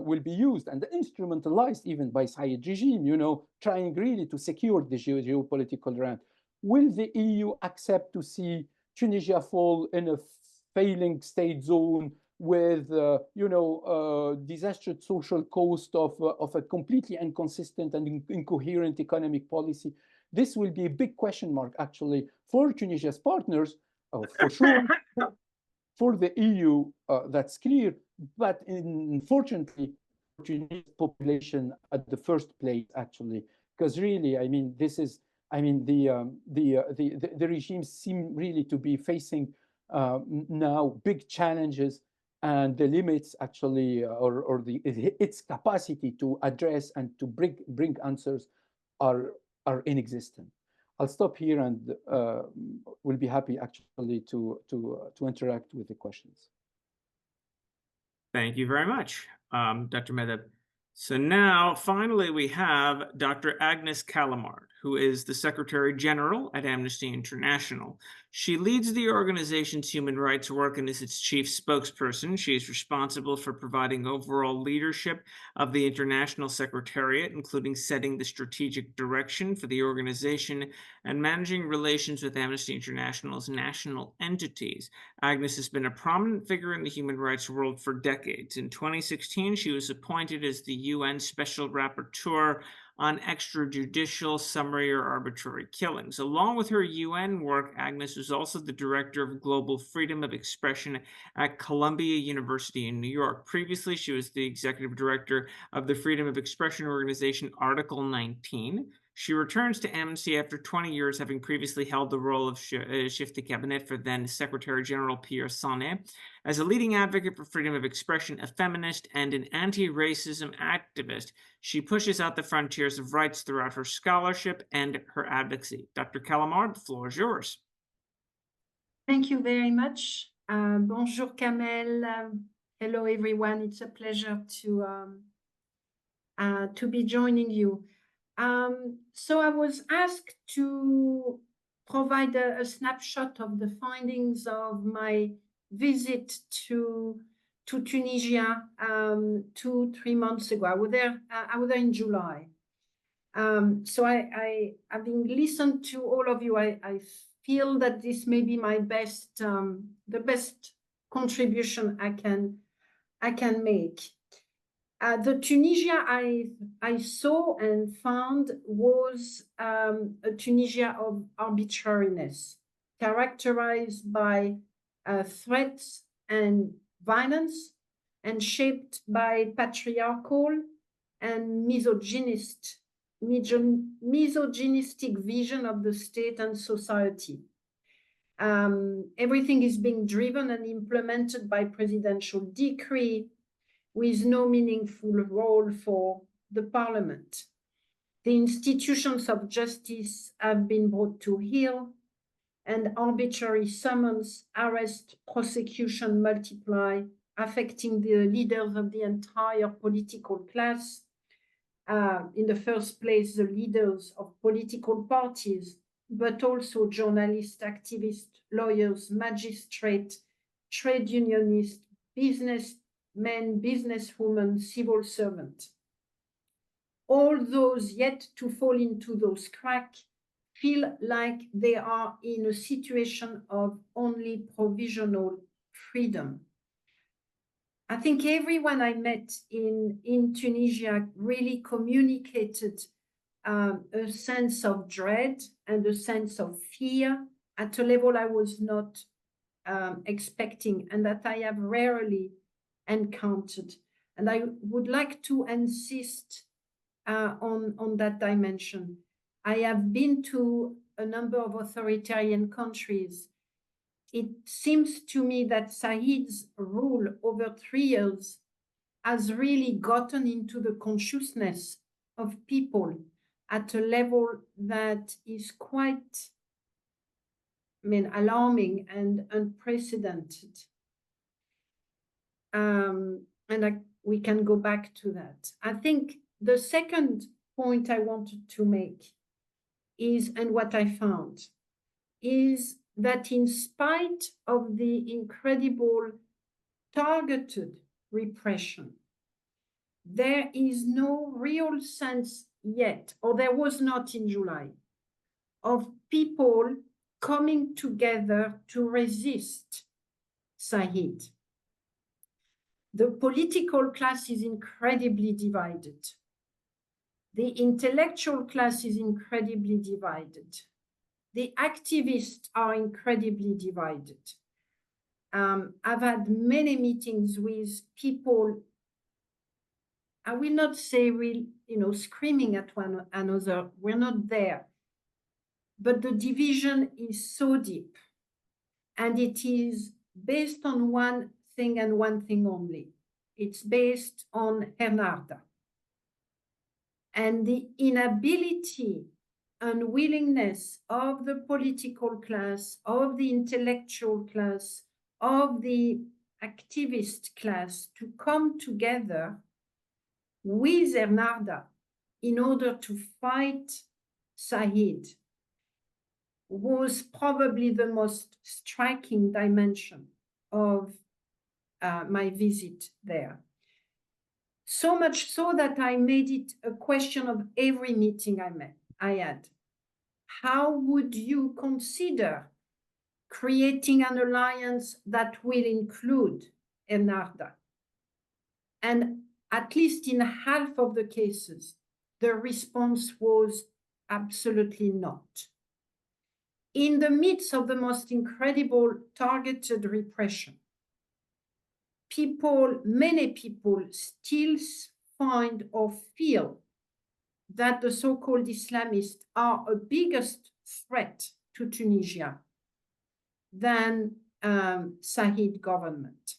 will be used and instrumentalized even by Said regime, trying really to secure the geopolitical rent. Will the EU accept to see Tunisia fall in a failing state zone with, disastrous social cost of a completely inconsistent and incoherent economic policy? This will be a big question mark, actually, for Tunisia's partners, for sure. For the EU, that's clear. but unfortunately, Tunisian population at the first place, actually, because really, I mean, this is, I mean, the regimes seem really to be facing now big challenges, and the limits actually, or its capacity to address and to bring answers are inexistent. I'll stop here, and we'll be happy actually to interact with the questions. Thank you very much, Dr. Medeb. So now, finally, we have Dr. Agnes Callamard, who is the Secretary General at Amnesty International. She leads the organization's human rights work and is its chief spokesperson. She is responsible for providing overall leadership of the International Secretariat, including setting the strategic direction for the organization and managing relations with Amnesty International's national entities. Agnes has been a prominent figure in the human rights world for decades. In 2016, she was appointed as the UN Special Rapporteur on extrajudicial, summary, or arbitrary killings. Along with her UN work, Agnes was also the director of global freedom of expression at Columbia University in New York. Previously, she was the executive director of the freedom of expression organization Article 19. She returns to Amnesty after 20 years, having previously held the role of chef de cabinet for then Secretary General Pierre Sané. As a leading advocate for freedom of expression, a feminist, and an anti-racism activist, she pushes out the frontiers of rights throughout her scholarship and her advocacy. Dr. Callamard, the floor is yours. Thank you very much. Bonjour, Kamel. Hello, everyone. It's a pleasure to be joining you. So I was asked to provide a snapshot of the findings of my visit to Tunisia 2-3 months ago. I was there in July. So having listened to all of you, I feel that this may be my best, the best contribution I can make. The Tunisia I saw and found was a Tunisia of arbitrariness, characterized by threats and violence, and shaped by patriarchal and misogynistic vision of the state and society. Everything is being driven and implemented by presidential decree, with no meaningful role for the parliament. The institutions of justice have been brought to heel, and arbitrary summons, arrest, prosecution multiply, affecting the leaders of the entire political class. In the first place, the leaders of political parties, but also journalists, activists, lawyers, magistrates, trade unionists, businessmen, businesswomen, civil servants. All those yet to fall into those cracks feel like they are in a situation of only provisional freedom. I think everyone I met in Tunisia really communicated a sense of dread and a sense of fear at a level I was not expecting, and that I have rarely encountered. And I would like to insist on that dimension. I have been to a number of authoritarian countries. It seems to me that Said's rule over 3 years has really gotten into the consciousness of people at a level that is quite, alarming and unprecedented. We can go back to that. I think the second point I wanted to make is, and what I found, is that in spite of the incredible targeted repression, there is no real sense yet, or there was not in July, of people coming together to resist Said. The political class is incredibly divided. The intellectual class is incredibly divided. The activists are incredibly divided. I've had many meetings with people, I will not say screaming at one another. We're not there. But the division is so deep, and it is based on one thing and one thing only. It's based on Hernarda. And the inability and willingness of the political class, of the intellectual class, of the activist class to come together with Hernarda in order to fight Said was probably the most striking dimension of my visit there. So much so that I made it a question of every meeting I had. How would you consider creating an alliance that will include Hernarda? And at least in half of the cases, the response was absolutely not. In the midst of the most incredible targeted repression, many people still find or feel that the so-called Islamists are a biggest threat to Tunisia than Said government.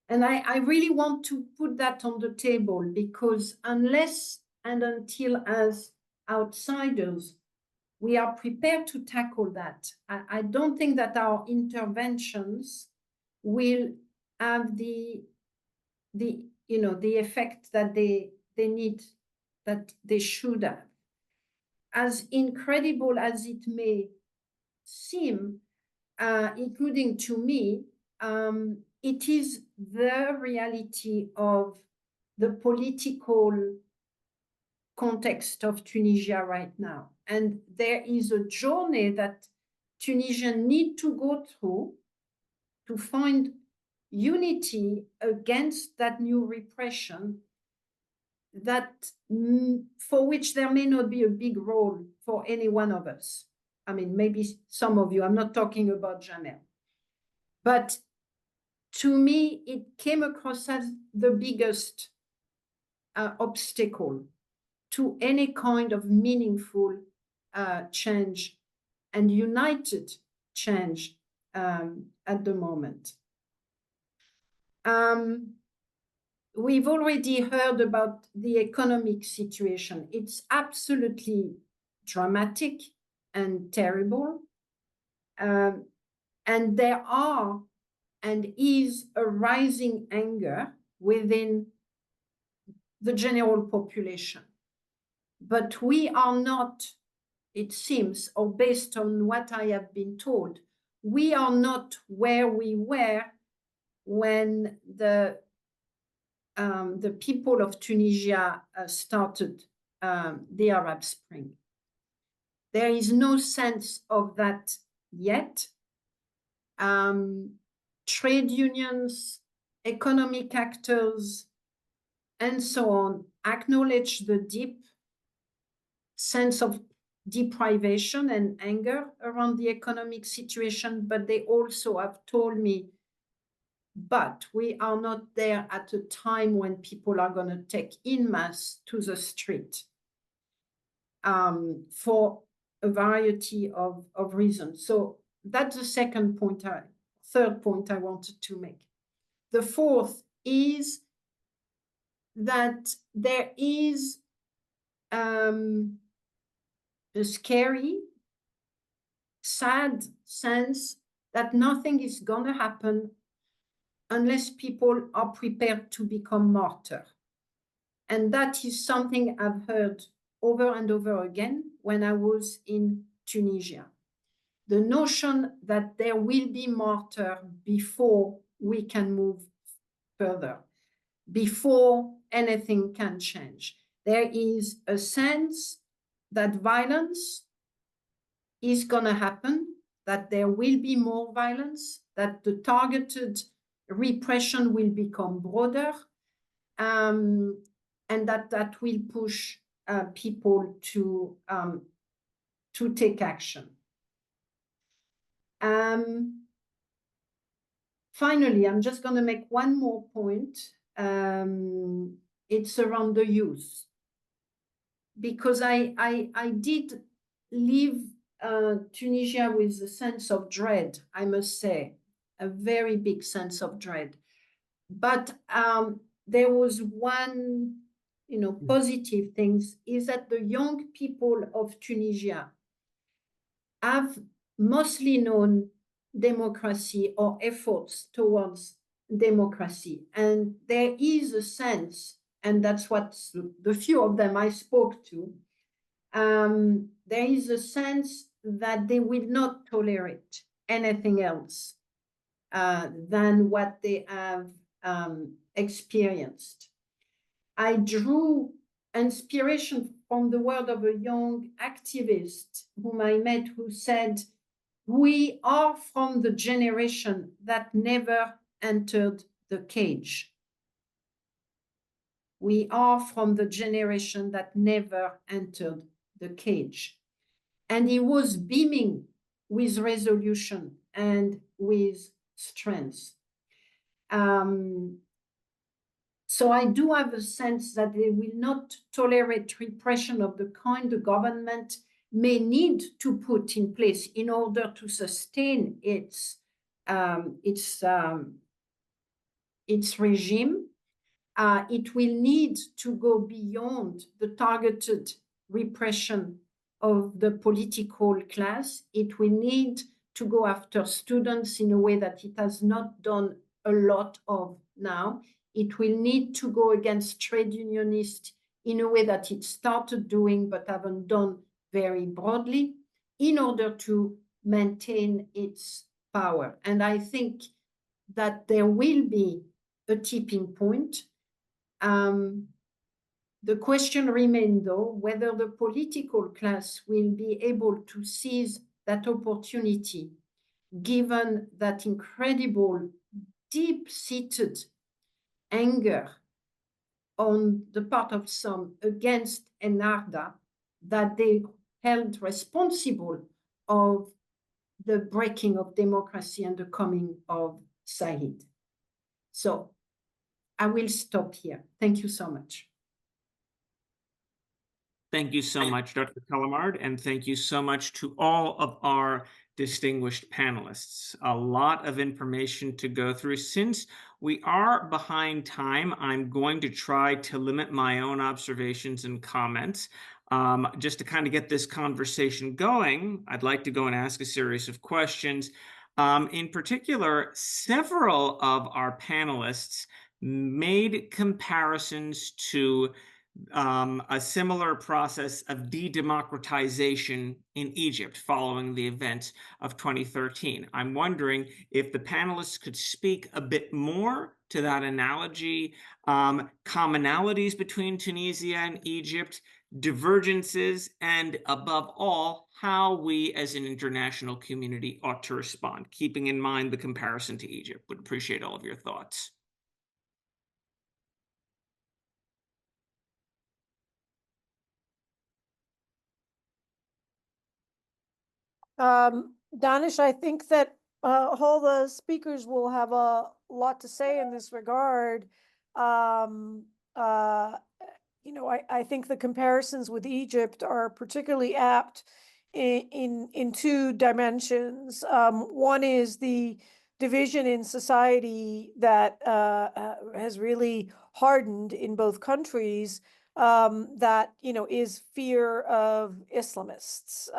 And I really want to put that on the table, because unless and until as outsiders we are prepared to tackle that, I don't think that our interventions will have the effect that they need, that they should have. As incredible as it may seem, including to me, it is the reality of the political context of Tunisia right now. And there is a journey that Tunisians need to go through to find unity against that new repression, that for which there may not be a big role for any one of us. I mean, maybe some of you, I'm not talking about Jamel. But to me, it came across as the biggest obstacle to any kind of meaningful change and united change at the moment. We've already heard about the economic situation. It's absolutely dramatic and terrible. And there are and is a rising anger within the general population. But we are not, it seems, or based on what I have been told, we are not where we were when the people of Tunisia started the Arab Spring. There is no sense of that yet. Trade unions, economic actors, and so on acknowledge the deep sense of deprivation and anger around the economic situation, but they also have told me, but we are not there at a time when people are going to take en masse to the street for a variety of reasons. So that's the third point I wanted to make. The fourth is that there is a scary, sad sense that nothing is going to happen unless people are prepared to become martyrs. And that is something I've heard over and over again when I was in Tunisia. The notion that there will be martyrs before we can move further, before anything can change. There is a sense that violence is going to happen, that there will be more violence, that the targeted repression will become broader, and that will push people to take action. finally, I'm just going to make one more point. It's around the youth. Because I did leave Tunisia with a sense of dread, I must say, a very big sense of dread. But there was one, positive things is that the young people of Tunisia have mostly known democracy or efforts towards democracy. And there is a sense, and that's what the few of them I spoke to, there is a sense that they will not tolerate anything else than what they have experienced. I drew inspiration from the word of a young activist whom I met, who said, "We are from the generation that never entered the cage." We are from the generation that never entered the cage. And he was beaming with resolution and with strength. So I do have a sense that they will not tolerate repression of the kind the government may need to put in place in order to sustain its regime. It will need to go beyond the targeted repression of the political class. It will need to go after students in a way that it has not done a lot of now. It will need to go against trade unionists in a way that it started doing but haven't done very broadly in order to maintain its power. And I think that there will be a tipping point. The question remains, though, whether the political class will be able to seize that opportunity, given that incredible, deep-seated anger on the part of some against Enarda, that they held responsible of the breaking of democracy and the coming of Said. So I will stop here. Thank you so much. Thank you so much, Dr. Calamard, and thank you so much to all of our distinguished panelists. A lot of information to go through. Since we are behind time, I'm going to try to limit my own observations and comments. Just to kind of get this conversation going, I'd like to go and ask a series of questions. In particular, several of our panelists made comparisons to a similar process of de-democratization in Egypt following the events of 2013. I'm wondering if the panelists could speak a bit more to that analogy, commonalities between Tunisia and Egypt, divergences, and above all, how we as an international community ought to respond, keeping in mind the comparison to Egypt. Would appreciate all of your thoughts. Danish, I think that all the speakers will have a lot to say in this regard. I think the comparisons with Egypt are particularly apt in two dimensions. One is the division in society that has really hardened in both countries, that is fear of Islamists.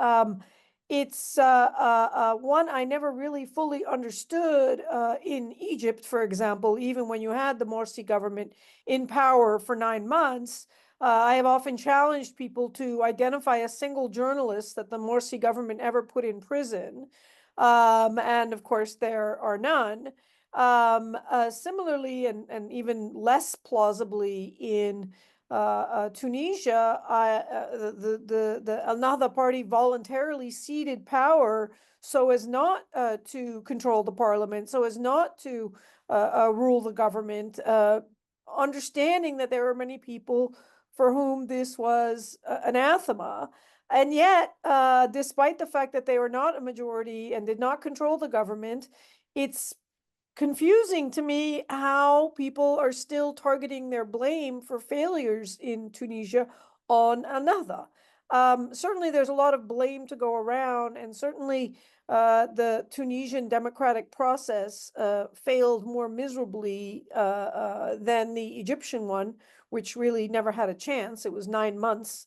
It's one I never really fully understood in Egypt, for example, even when you had the Morsi government in power for 9 months. I have often challenged people to identify a single journalist that the Morsi government ever put in prison. And of course, there are none. Similarly, and even less plausibly in Tunisia, the Ennahda party voluntarily ceded power so as not to control the parliament, so as not to rule the government, understanding that there are many people for whom this was anathema. And yet, despite the fact that they were not a majority and did not control the government, it's confusing to me how people are still targeting their blame for failures in Tunisia on another. Certainly, there's a lot of blame to go around, and certainly the Tunisian democratic process failed more miserably than the Egyptian one, which really never had a chance. It was 9 months.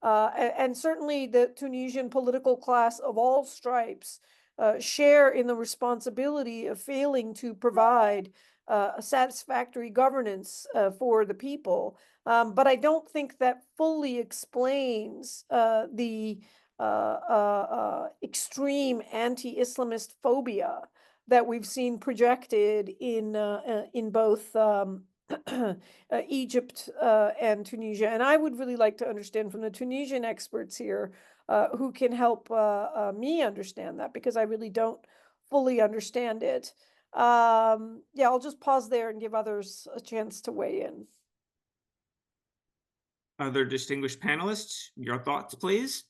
And certainly the Tunisian political class of all stripes share in the responsibility of failing to provide a satisfactory governance for the people. But I don't think that fully explains the extreme anti-Islamist phobia that we've seen projected in both Egypt and Tunisia. And I would really like to understand from the Tunisian experts here who can help me understand that, because I really don't fully understand it. Yeah, I'll just pause there and give others a chance to weigh in. Other distinguished panelists, your thoughts, please.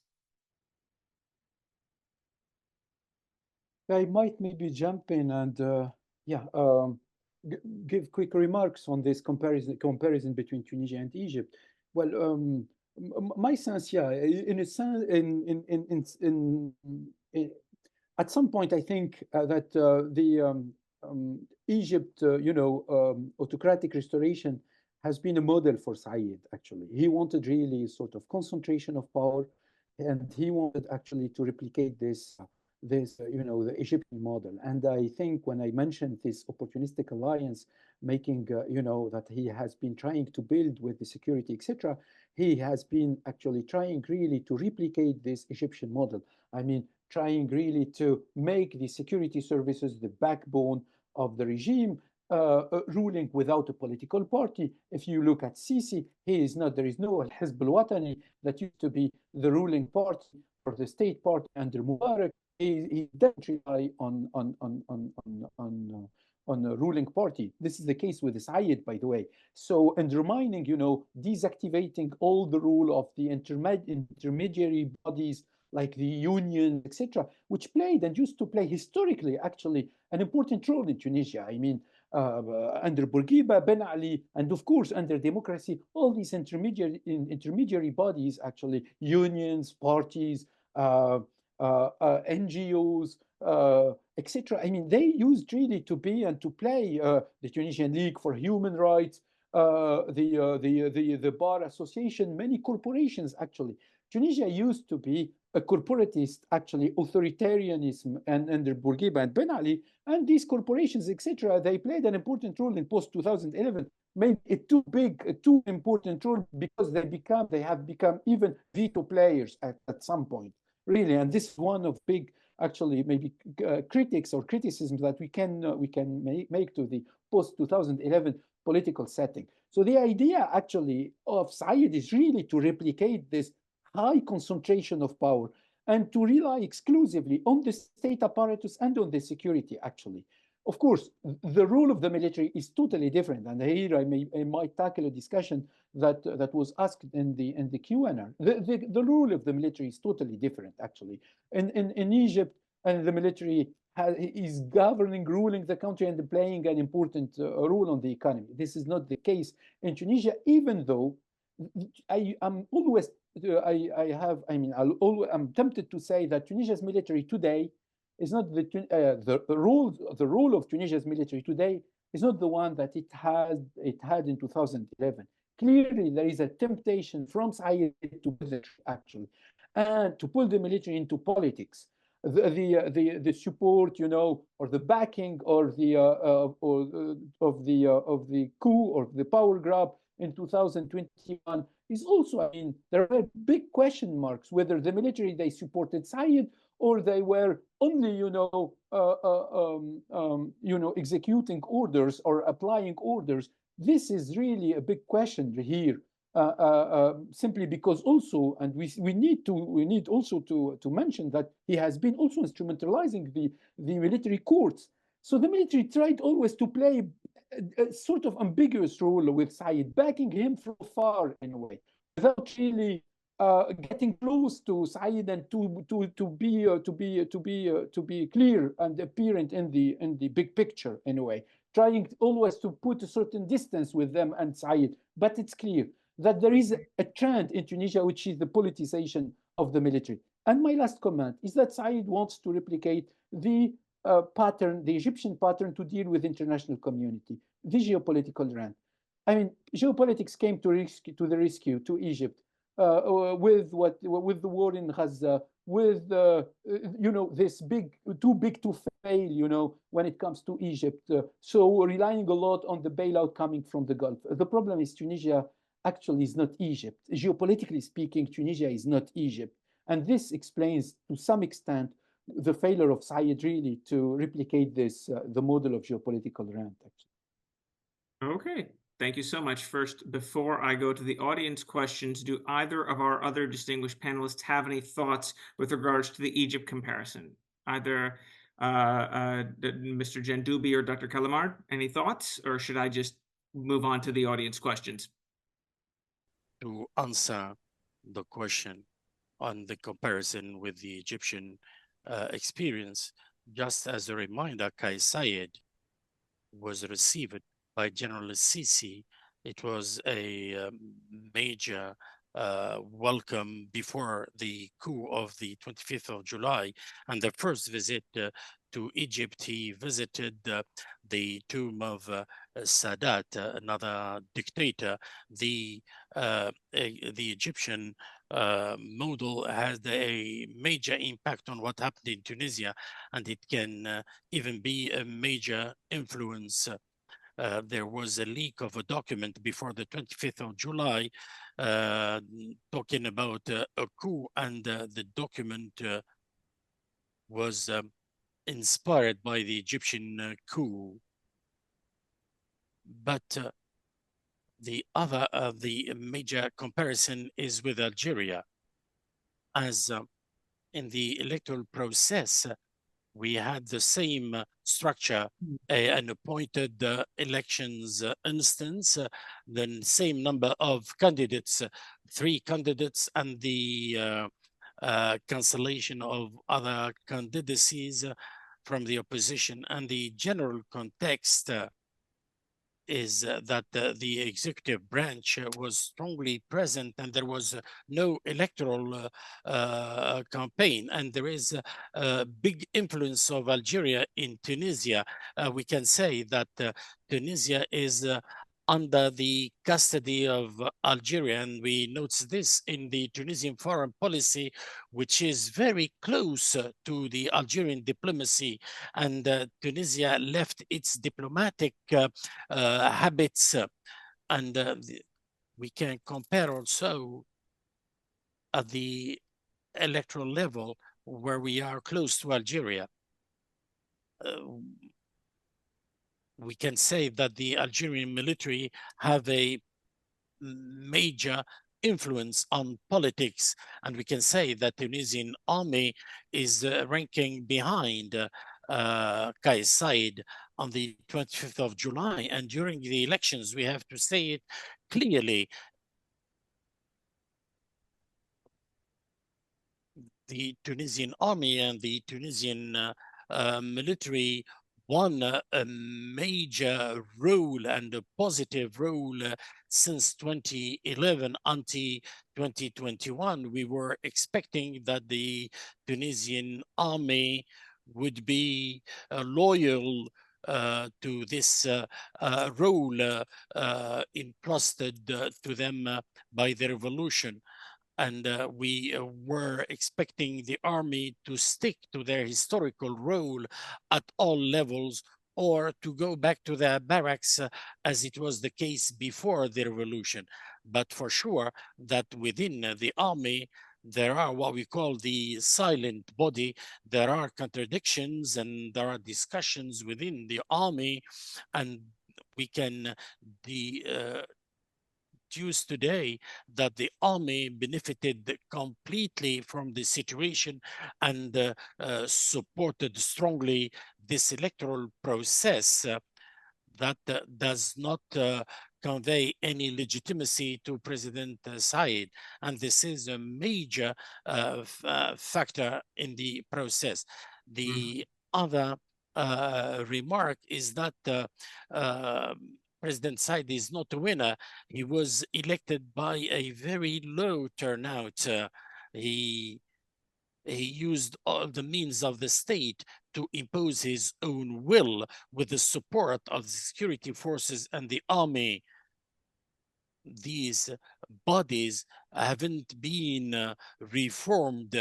I might maybe jump in and give quick remarks on this comparison between Tunisia and Egypt. Well, my sense, yeah, in a sense, at some point, I think that the Egypt, autocratic restoration has been a model for Said. Actually, he wanted really sort of concentration of power, and he wanted actually to replicate this the Egyptian model. And I think when I mentioned this opportunistic alliance, making, that he has been trying to build with the security, etc., he has been actually trying really to replicate this Egyptian model. I mean, trying really to make the security services the backbone of the regime, ruling without a political party. If you look at Sisi, there is no Hizb al-Watani that used to be the ruling party or the state party under Mubarak. He doesn't rely on a ruling party. This is the case with Said, by the way. So undermining, deactivating all the rule of the intermediary bodies like the union, etc., which played and used to play historically, actually, an important role in Tunisia. I mean, under Bourguiba, Ben Ali, and of course under democracy, all these intermediary bodies, actually, unions, parties, NGOs, etc. I mean, they used really to be and to play the Tunisian League for Human Rights, the Bar Association, many corporations actually. Tunisia used to be a corporatist, actually, authoritarianism, and under Bourguiba and Ben Ali, and these corporations, etc., they played an important role in post-2011, made it too big, a too important role, because they have become even veto players at some point, really. And this is one of big, actually, maybe critics or criticisms that we can make to the post-2011 political setting. So the idea, actually, of Said is really to replicate this high concentration of power and to rely exclusively on the state apparatus and on the security, actually. Of course, the role of the military is totally different. And here I might tackle a discussion that was asked in the Q&A. The role of the military is totally different, actually. In Egypt, and the military is governing, ruling the country, and playing an important role on the economy. This is not the case in Tunisia, even though I'm always I'm tempted to say that Tunisia's military today is not the role of Tunisia's military today is not the one that it had in 2011. Clearly, there is a temptation from Said to actually, and to pull the military into politics. The support, or the backing, or of the coup or the power grab in 2021 is also, I mean, there are big question marks whether the military, they supported Said or they were only, executing orders or applying orders. This is really a big question here, simply because also, and we need also to mention that he has been also instrumentalizing the military courts. So the military tried always to play a sort of ambiguous role with Said, backing him from far in a way, without really getting close to Said and to be clear and apparent in the big picture in a way, trying always to put a certain distance with them and Said. But it's clear that there is a trend in Tunisia, which is the politicization of the military. And my last comment is that Said wants to replicate the pattern, the Egyptian pattern to deal with international community, the geopolitical rant. I mean, geopolitics came to the rescue to Egypt with the war in Gaza, with this too big to fail, when it comes to Egypt. So relying a lot on the bailout coming from the Gulf. The problem is Tunisia actually is not Egypt. Geopolitically speaking, Tunisia is not Egypt, and this explains to some extent the failure of Said really to replicate this the model of geopolitical rent. Actually. Okay. Thank you so much. First, before I go to the audience questions, do either of our other distinguished panelists have any thoughts with regards to the Egypt comparison? Either Mr. Ghannouchi or Dr. Calamard, any thoughts, or should I just move on to the audience questions? To answer the question on the comparison with the Egyptian experience, just as a reminder, Kais Saied was received by General Sisi. It was a major welcome before the coup of the 25th of July. And the first visit to Egypt, he visited the tomb of Sadat, another dictator. The Egyptian model has a major impact on what happened in Tunisia, and it can even be a major influence. There was a leak of a document before the 25th of July talking about a coup, and the document was inspired by the Egyptian coup. But the major comparison is with Algeria, as in the electoral process, we had the same structure, an appointed elections instance, the same number of candidates, 3 candidates, and the cancellation of other candidacies from the opposition. And the general context is that the executive branch was strongly present, and there was no electoral campaign, and there is a big influence of Algeria in Tunisia. We can say that Tunisia is under the custody of Algeria, and we notice this in the Tunisian foreign policy, which is very close to the Algerian diplomacy, and Tunisia left its diplomatic habits, and we can compare also at the electoral level where we are close to Algeria. We can say that the Algerian military have a major influence on politics, and we can say that the Tunisian army is ranking behind Kais Saied on the 25th of July. And during the elections, we have to say it clearly, the Tunisian army and the Tunisian military won a major role and a positive role since 2011 until 2021. We were expecting that the Tunisian army would be loyal to this role entrusted to them by the revolution. And we were expecting the army to stick to their historical role at all levels, or to go back to their barracks as it was the case before the revolution. But for sure that within the army, there are what we call the silent body. There are contradictions and there are discussions within the army, and we can deduce today that the army benefited completely from the situation and supported strongly this electoral process that does not convey any legitimacy to President Said. And this is a major factor in the process. The other remark is that President Said is not a winner. He was elected by a very low turnout. He used all the means of the state to impose his own will with the support of the security forces and the army. These bodies haven't been reformed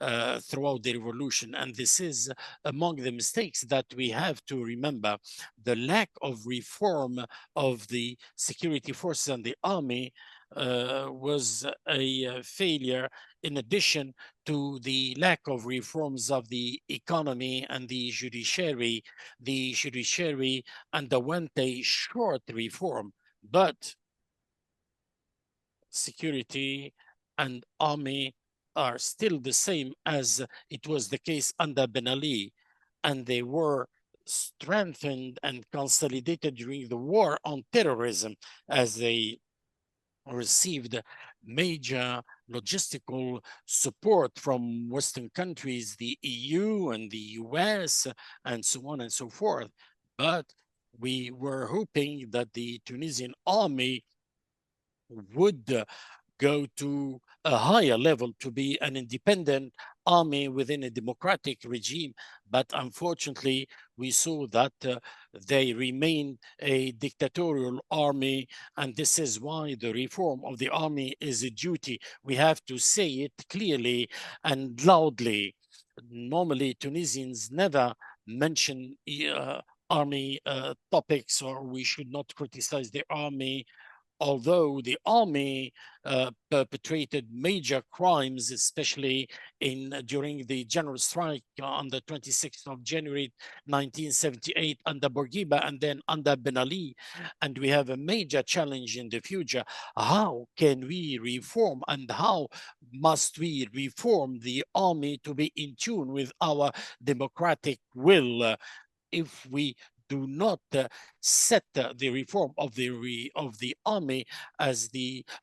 throughout the revolution. And this is among the mistakes that we have to remember. The lack of reform of the security forces and the army was a failure, in addition to the lack of reforms of the economy and the judiciary. The judiciary underwent a short reform, but security and army are still the same as it was the case under Ben Ali, and they were strengthened and consolidated during the war on terrorism as they received major logistical support from Western countries, the EU and the US, and so on and so forth. But we were hoping that the Tunisian army would go to a higher level to be an independent army within a democratic regime. But unfortunately, we saw that they remain a dictatorial army. And this is why the reform of the army is a duty. We have to say it clearly and loudly. Normally, Tunisians never mention army topics, or we should not criticize the army, although the army perpetrated major crimes, especially during the general strike on the 26th of January 1978 under Bourguiba and then under Ben Ali. And we have a major challenge in the future. How can we reform, and how must we reform the army to be in tune with our democratic will? If we do not set the reform of the army as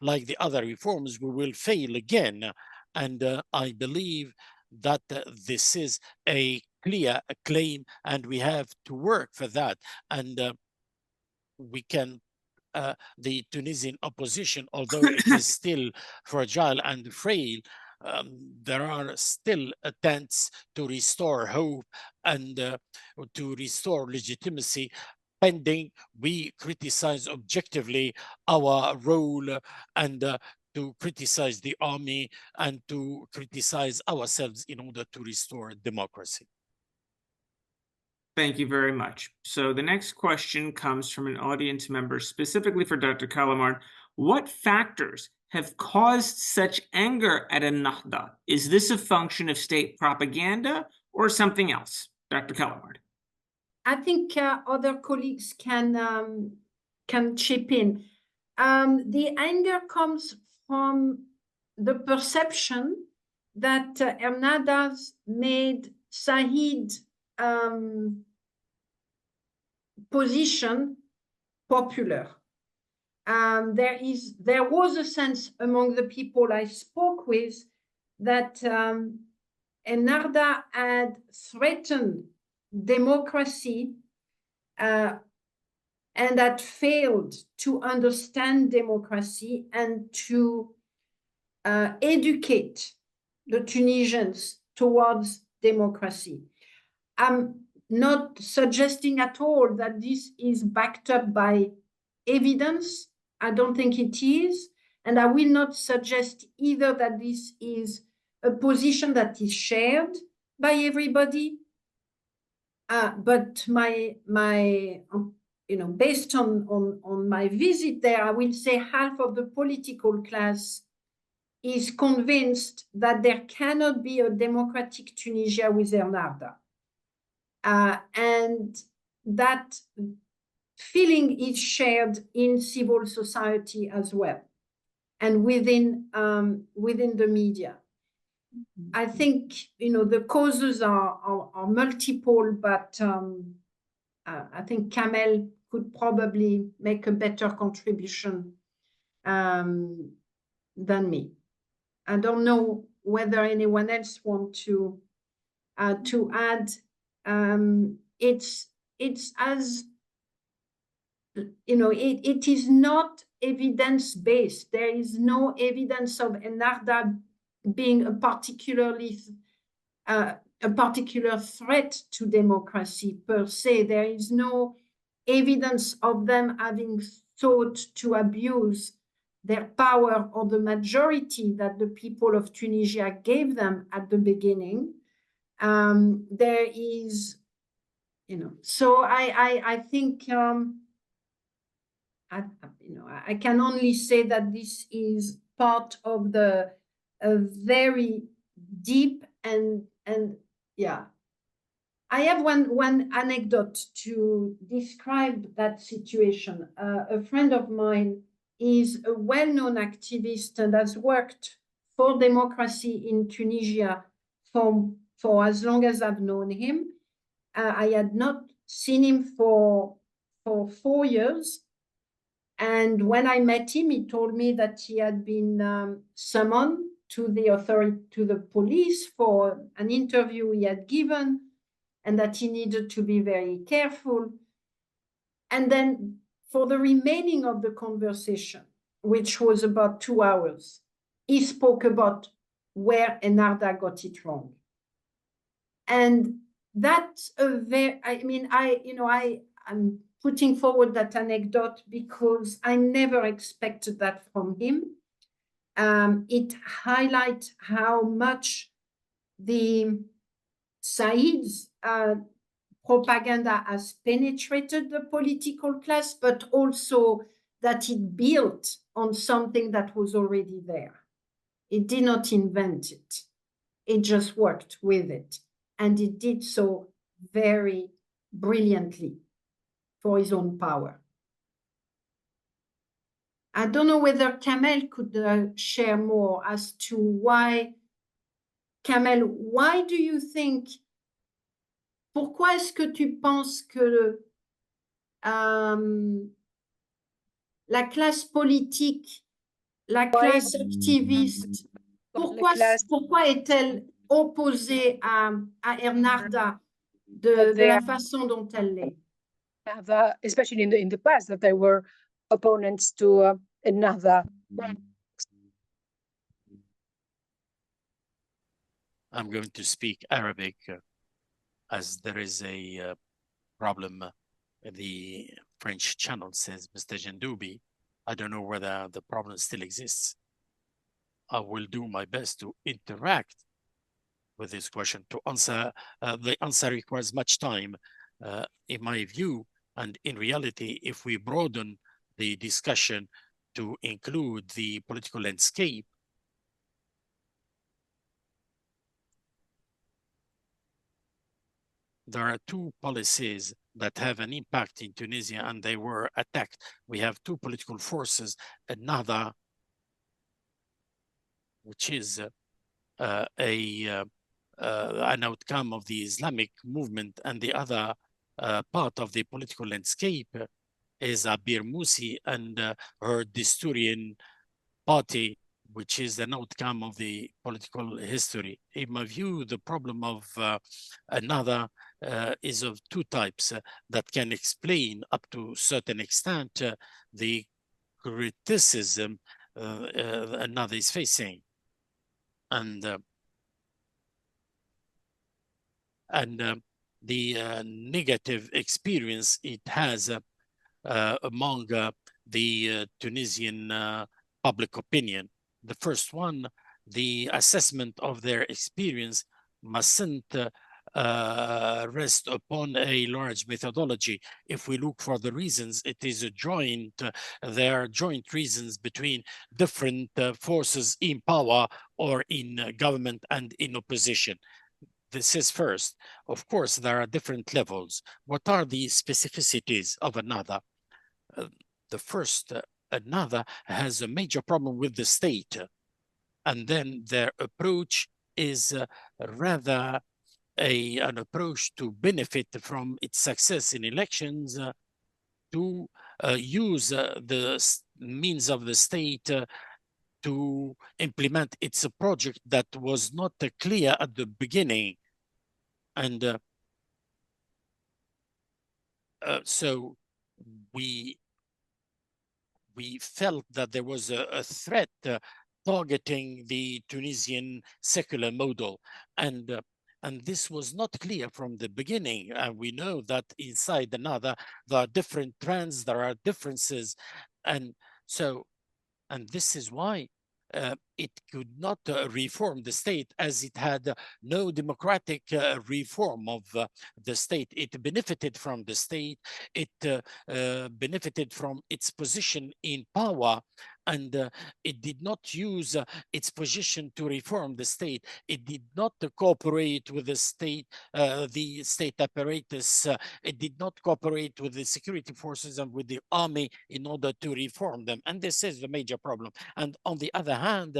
like the other reforms, we will fail again. And I believe that this is a clear claim, and we have to work for that. And we can the Tunisian opposition, although it is still fragile and frail, there are still attempts to restore hope and to restore legitimacy, pending we criticize objectively our role and to criticize the army and to criticize ourselves in order to restore democracy. Thank you very much. So the next question comes from an audience member specifically for Dr. Callamard. What factors have caused such anger at Ennahda? Is this a function of state propaganda or something else? Dr. Callamard. I think other colleagues can chip in. The anger comes from the perception that Ennahda's made Said position popular. There was a sense among the people I spoke with that Ennahda had threatened democracy and had failed to understand democracy and to educate the Tunisians towards democracy. I'm not suggesting at all that this is backed up by evidence. I don't think it is. And I will not suggest either that this is a position that is shared by everybody. But based on my visit there, I will say half of the political class is convinced that there cannot be a democratic Tunisia with Ennahda. And that feeling is shared in civil society as well, and within the media. I think the causes are multiple, but I think Kamel could probably make a better contribution than me. I don't know whether anyone else want to add. It's as you know, it is not evidence-based. There is no evidence of Ennahdha being a particular threat to democracy per se. There is no evidence of them having sought to abuse their power or the majority that the people of Tunisia gave them at the beginning. There is, you know, so I think, I can only say that this is part of a very deep and yeah. I have one anecdote to describe that situation. A friend of mine is a well-known activist and has worked for democracy in Tunisia for as long as I've known him. I had not seen him for 4 years. And when I met him, he told me that he had been summoned to the police for an interview he had given, and that he needed to be very careful. And then for the remaining of the conversation, which was about 2 hours, he spoke about where Ennahdha got it wrong. And that's a very, I mean, I'm putting forward that anecdote because I never expected that from him. It highlights how much the Said's propaganda has penetrated the political class, but also that it built on something that was already there. It did not invent it. It just worked with it. And it did so very brilliantly for his own power. I don't know whether Kamel could share more as to why. Kamel, why do you think, pourquoi est-ce que tu penses que la classe politique, la classe activiste, pourquoi est-elle opposée à Ennahdha de la façon dont elle l'est? Especially in the past, that they were opponents to Ennahdha. I'm going to speak Arabic as there is a problem. The French channel says Mr. Jandoubi. I don't know whether the problem still exists. I will do my best to interact with this question. To answer, the answer requires much time, in my view, and in reality, if we broaden the discussion to include the political landscape, there are 2 policies that have an impact in Tunisia, and they were attacked. We have 2 political forces, Ennahdha, which is an outcome of the Islamic movement, and the other part of the political landscape is Abir Musi and her Desturian party, which is an outcome of the political history. In my view, the problem of Ennahdha is of 2 types that can explain up to a certain extent the criticism Ennahdha is facing. And the negative experience it has among the Tunisian public opinion. The first one, the assessment of their experience mustn't rest upon a large methodology. If we look for the reasons, it is a joint, there are joint reasons between different forces in power or in government and in opposition. This is first. Of course, there are different levels. What are the specificities of Ennahdha? The first, Ennahdha has a major problem with the state. And then their approach is rather an approach to benefit from its success in elections to use the means of the state to implement its project that was not clear at the beginning. And so we felt that there was a threat targeting the Tunisian secular model. And this was not clear from the beginning. We know that inside another, there are different trends, there are differences. And this is why it could not reform the state, as it had no democratic reform of the state. It benefited from the state. It benefited from its position in power, and it did not use its position to reform the state. It did not cooperate with the state apparatus. It did not cooperate with the security forces and with the army in order to reform them. And this is the major problem. And on the other hand,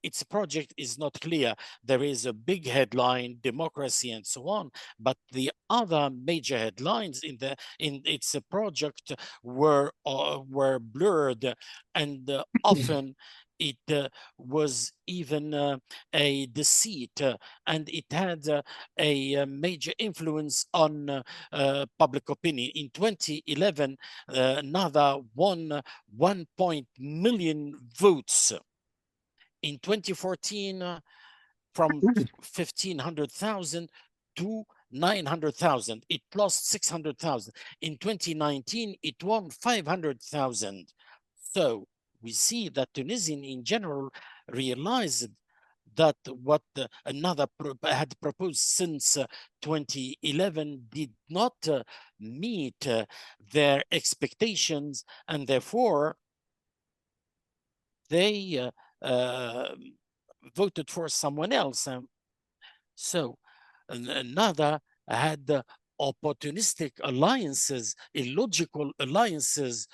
its project is not clear. There is a big headline, democracy and so on, but the other major headlines in its project were blurred, and often it was even a deceit, and it had a major influence on public opinion. In 2011, another 1 million votes. In 2014, from 1,500,000 to 900,000. It lost 600,000. In 2019, it won 500,000. So we see that Tunisian in general realized that what another had proposed since 2011 did not meet their expectations, and therefore they voted for someone else. So another had opportunistic alliances, illogical alliances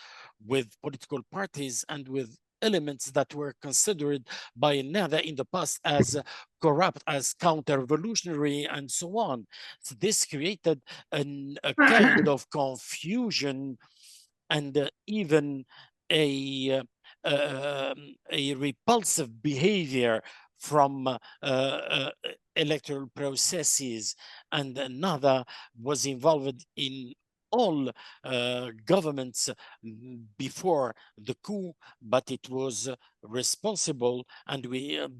with political parties and with elements that were considered by another in the past as corrupt, as counter-revolutionary, and so on. So this created a kind of confusion and even a repulsive behavior from electoral processes, and another was involved in all governments before the coup, but it was responsible, and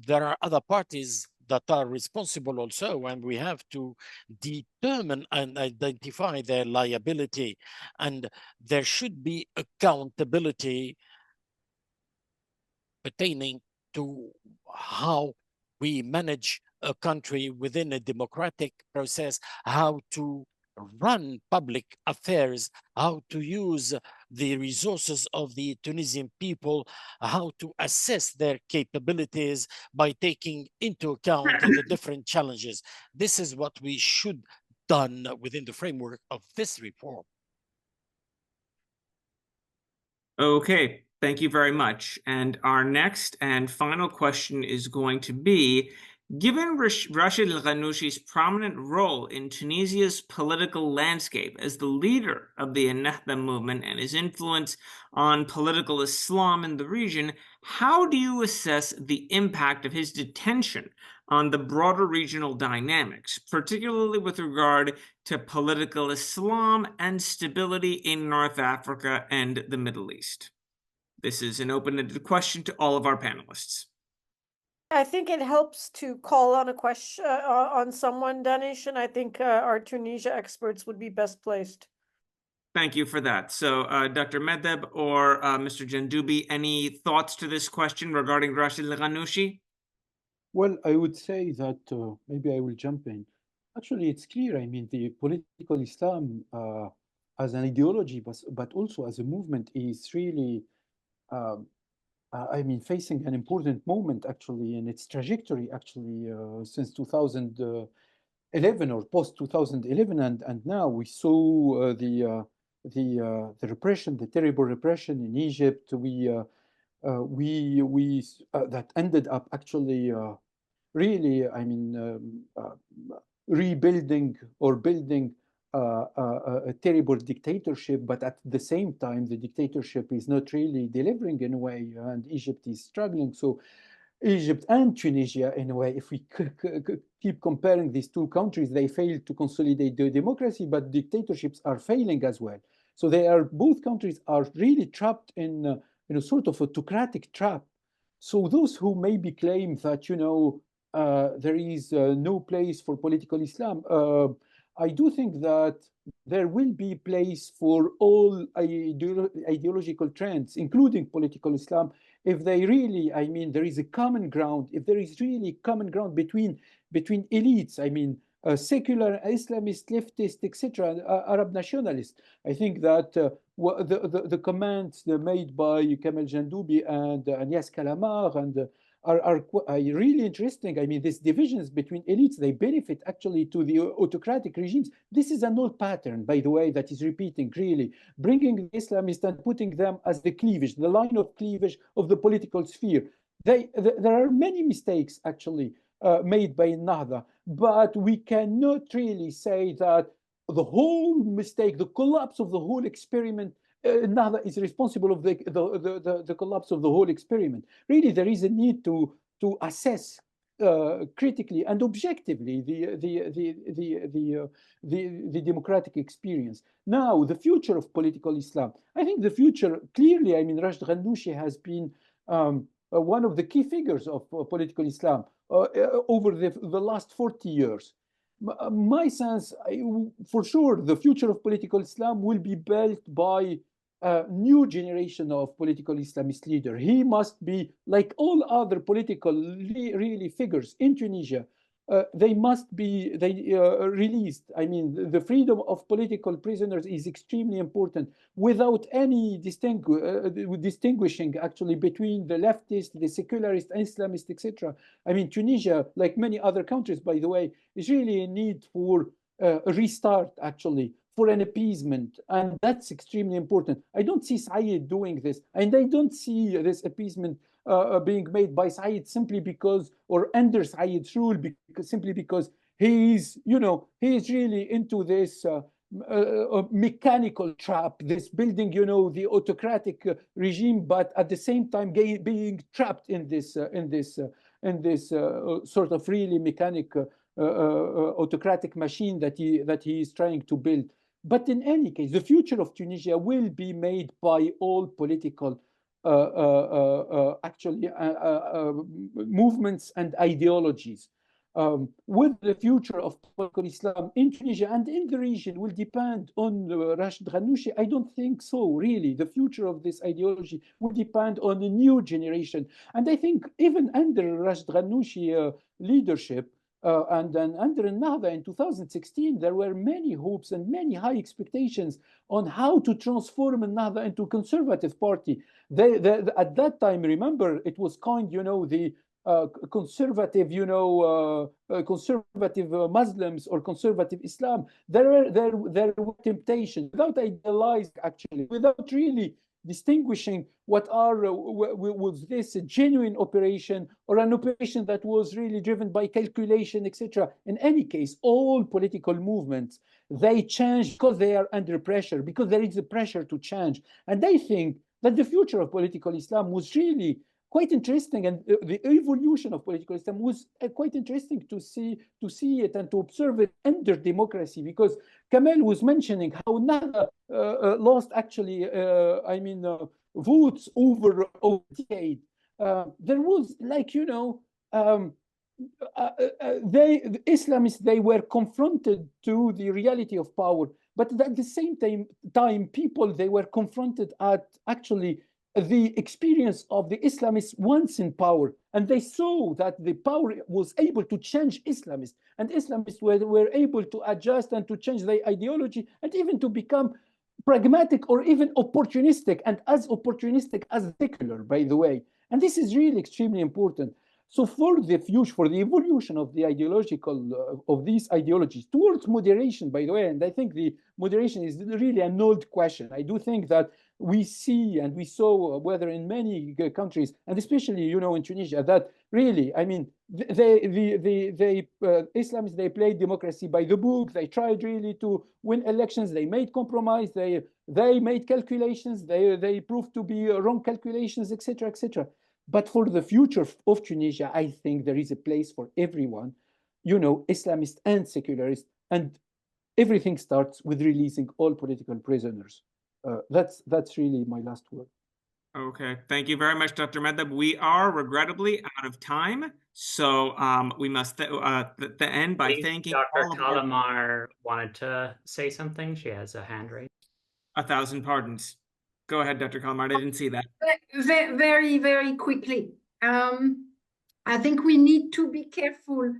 there are other parties that are responsible also, and we have to determine and identify their liability, and there should be accountability pertaining to how we manage a country within a democratic process, how to run public affairs, how to use the resources of the Tunisian people, how to assess their capabilities by taking into account the different challenges. This is what we should done within the framework of this reform. Okay, thank you very much. And our next and final question is going to be, given Rached Ghannouchi's prominent role in Tunisia's political landscape as the leader of the Ennahda movement and his influence on political Islam in the region, how do you assess the impact of his detention on the broader regional dynamics, particularly with regard to political Islam and stability in North Africa and the Middle East? This is an open-ended question to all of our panelists. I think it helps to call on a question on someone, Danish, and I think our Tunisia experts would be best placed. Thank you for that. So, Dr. Medeb or Mr. Ghannouchi, any thoughts to this question regarding Rached Ghannouchi? Well, I would say that maybe I will jump in. Actually, it's clear. I mean, the political Islam as an ideology, but also as a movement, is really, I mean, facing an important moment actually in its trajectory. Actually, since 2011 or post 2011, and now we saw the repression, the terrible repression in Egypt. That ended up actually really, I mean, rebuilding or building a terrible dictatorship, but at the same time, the dictatorship is not really delivering in a way, and Egypt is struggling. So Egypt and Tunisia, in a way, if we keep comparing these two countries, they fail to consolidate the democracy, but dictatorships are failing as well. So both countries are really trapped in a sort of autocratic trap. So those who maybe claim that, there is no place for political Islam, I do think that there will be place for all ideological trends, including political Islam, if they really, there is a common ground, if there is really common ground between elites, secular, Islamist, leftist, etc., Arab nationalists. I think that the comments made by Kamal Jandoubi and Agnès Calamar are really interesting. These divisions between elites, they benefit actually to the autocratic regimes. This is an old pattern, by the way, that is repeating, really, bringing the Islamists and putting them as the cleavage, the line of cleavage of the political sphere. There are many mistakes, actually, made by Nahda, but we cannot really say that the whole mistake, the collapse of the whole experiment, Nahda is responsible of the collapse of the whole experiment. Really, there is a need to assess critically and objectively the democratic experience. Now, the future of political Islam. I think the future, clearly, Rached Ghannouchi has been one of the key figures of political Islam over the last 40 years. My sense, for sure, the future of political Islam will be built by a new generation of political Islamist leader. He must be, like all other political really figures in Tunisia, they must be released. The freedom of political prisoners is extremely important, without any distinguishing actually between the leftist, the secularist, Islamist, etc. Tunisia, like many other countries, by the way, is really in need for a restart, actually, for an appeasement, and that's extremely important. I don't see Said doing this, and I don't see this appeasement being made by Said simply because, or under Said's rule, simply because he is really into this mechanical trap, this building, the autocratic regime, but at the same time being trapped in this sort of really mechanic autocratic machine that he is trying to build. But in any case, the future of Tunisia will be made by all political movements and ideologies. With the future of political Islam in Tunisia and in the region will depend on Rached Ghannouchi? I don't think so, really. The future of this ideology will depend on a new generation. And I think even under Rached Ghannouchi leadership, and then under Nahda in 2016, there were many hopes and many high expectations on how to transform Nahda into a conservative party. At that time, remember, it was coined, the conservative, conservative Muslims or conservative Islam. There were temptations, without idealizing, actually, without really distinguishing was this a genuine operation or an operation that was really driven by calculation, etc. In any case, all political movements, they change because they are under pressure, because there is a pressure to change. And I think that the future of political Islam was really quite interesting, and the evolution of political Islam was quite interesting to see it and to observe it under democracy, because Kamal was mentioning how Nahda lost actually, votes over a decade. There was the Islamists, they were confronted to the reality of power, but at the same time people, they were confronted at actually the experience of the Islamists once in power, and they saw that the power was able to change Islamists, and Islamists were able to adjust and to change their ideology and even to become pragmatic or even opportunistic, and as opportunistic as secular, by the way. And this is really extremely important. So for the future, for the evolution of the ideological, of these ideologies towards moderation, by the way, and I think the moderation is really an old question. I do think that we see and we saw whether in many countries, and especially, you know, in Tunisia, that really, I mean, Islamists, they played democracy by the book. They tried really to win elections. They made compromise. They made calculations. They proved to be wrong calculations, etc., etc. But for the future of Tunisia, I think there is a place for everyone, you know, Islamist and secularist, and everything starts with releasing all political prisoners. That's really my last word. Okay, thank you very much, Dr. Medab. We are regrettably out of time, so we must end by thanking Dr. all of Talamar wanted to say something. She has a hand raised. 1,000 pardons. Go ahead, Dr. Kalmar. I didn't see that. Very, very quickly. I think we need to be careful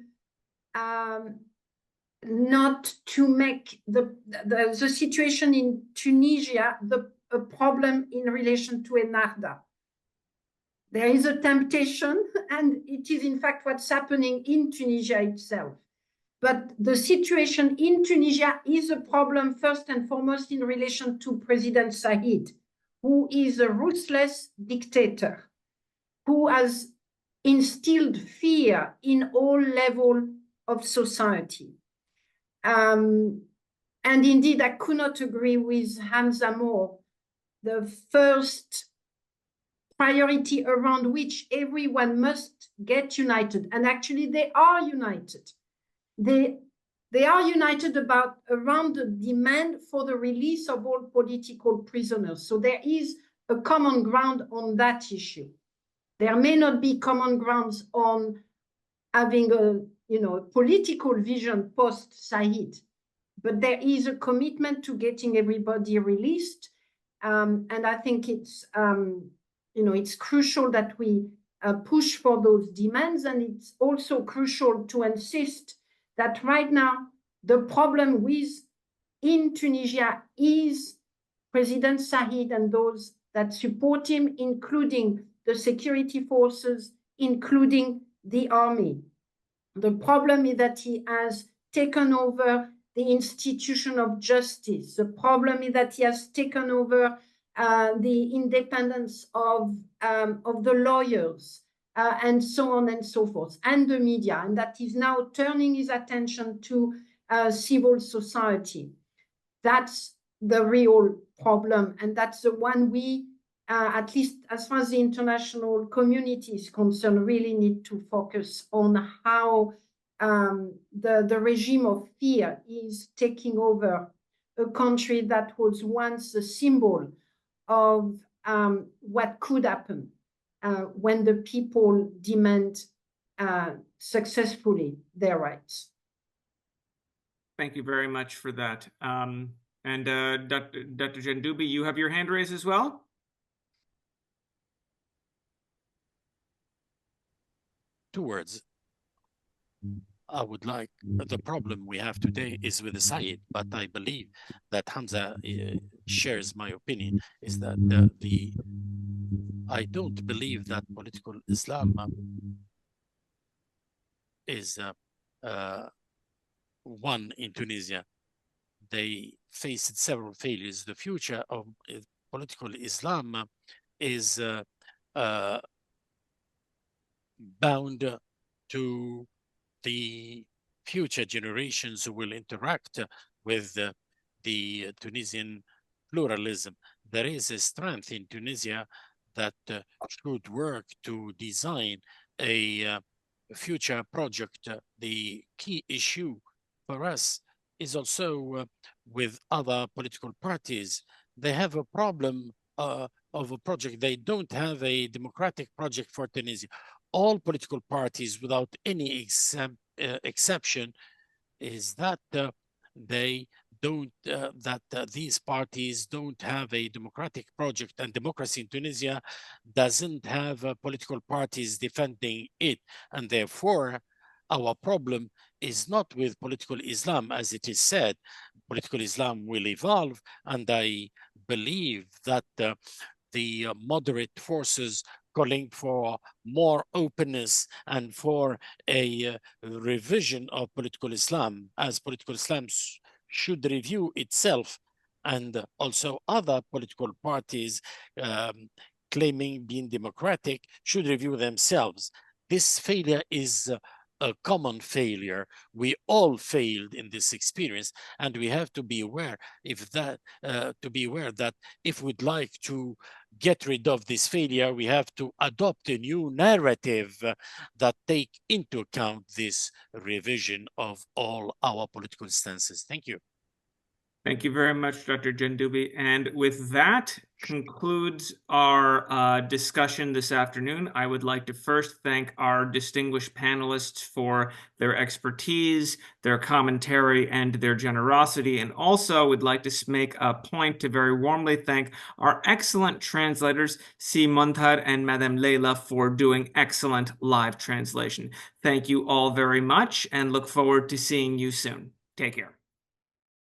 not to make the situation in Tunisia a problem in relation to Ennahdha. There is a temptation, and it is in fact what's happening in Tunisia itself. But the situation in Tunisia is a problem first and foremost in relation to President Said, who is a ruthless dictator, who has instilled fear in all levels of society. And indeed, I could not agree with Hamza more. The first priority around which everyone must get united, and actually they are united. They are united around the demand for the release of all political prisoners. So there is a common ground on that issue. There may not be common grounds on having a political vision post-Said, but there is a commitment to getting everybody released. And I think it's crucial that we push for those demands. And it's also crucial to insist that right now, the problem in Tunisia is President Said and those that support him, including the security forces, including the army. The problem is that he has taken over the institution of justice. The problem is that he has taken over the independence of the lawyers, and so on and so forth, and the media, and that he's now turning his attention to civil society. That's the real problem, and that's the one we, at least as far as the international community is concerned, really need to focus on how the regime of fear is taking over a country that was once a symbol of what could happen when the people demand successfully their rights. Thank you very much for that. And Dr. Ghannouchi, you have your hand raised as well? Two words. I would like, the problem we have today is with the Said, but I believe that Hamza shares my opinion, is that I don't believe that political Islam is one in Tunisia. They faced several failures. The future of political Islam is bound to the future generations who will interact with the Tunisian pluralism. There is a strength in Tunisia that should work to design a future project. The key issue for us is also with other political parties. They have a problem of a project. They don't have a democratic project for Tunisia. All political parties, without any exception, is that they don't, these parties don't have a democratic project, and democracy in Tunisia doesn't have political parties defending it. And therefore, our problem is not with political Islam, as it is said. Political Islam will evolve, and I believe that the moderate forces calling for more openness and for a revision of political Islam, as political Islam should review itself and also other political parties claiming being democratic should review themselves. This failure is a common failure. We all failed in this experience, and we have to be aware that if we'd like to get rid of this failure, we have to adopt a new narrative that take into account this revision of all our political stances. Thank you. Thank you very much, Dr. Ghannouchi. And with that concludes our discussion this afternoon. I would like to first thank our distinguished panelists for their expertise, their commentary, and their generosity. And also would like to make a point to very warmly thank our excellent translators, Si Montar and Madame Leila, for doing excellent live translation. Thank you all very much and look forward to seeing you soon. Take care.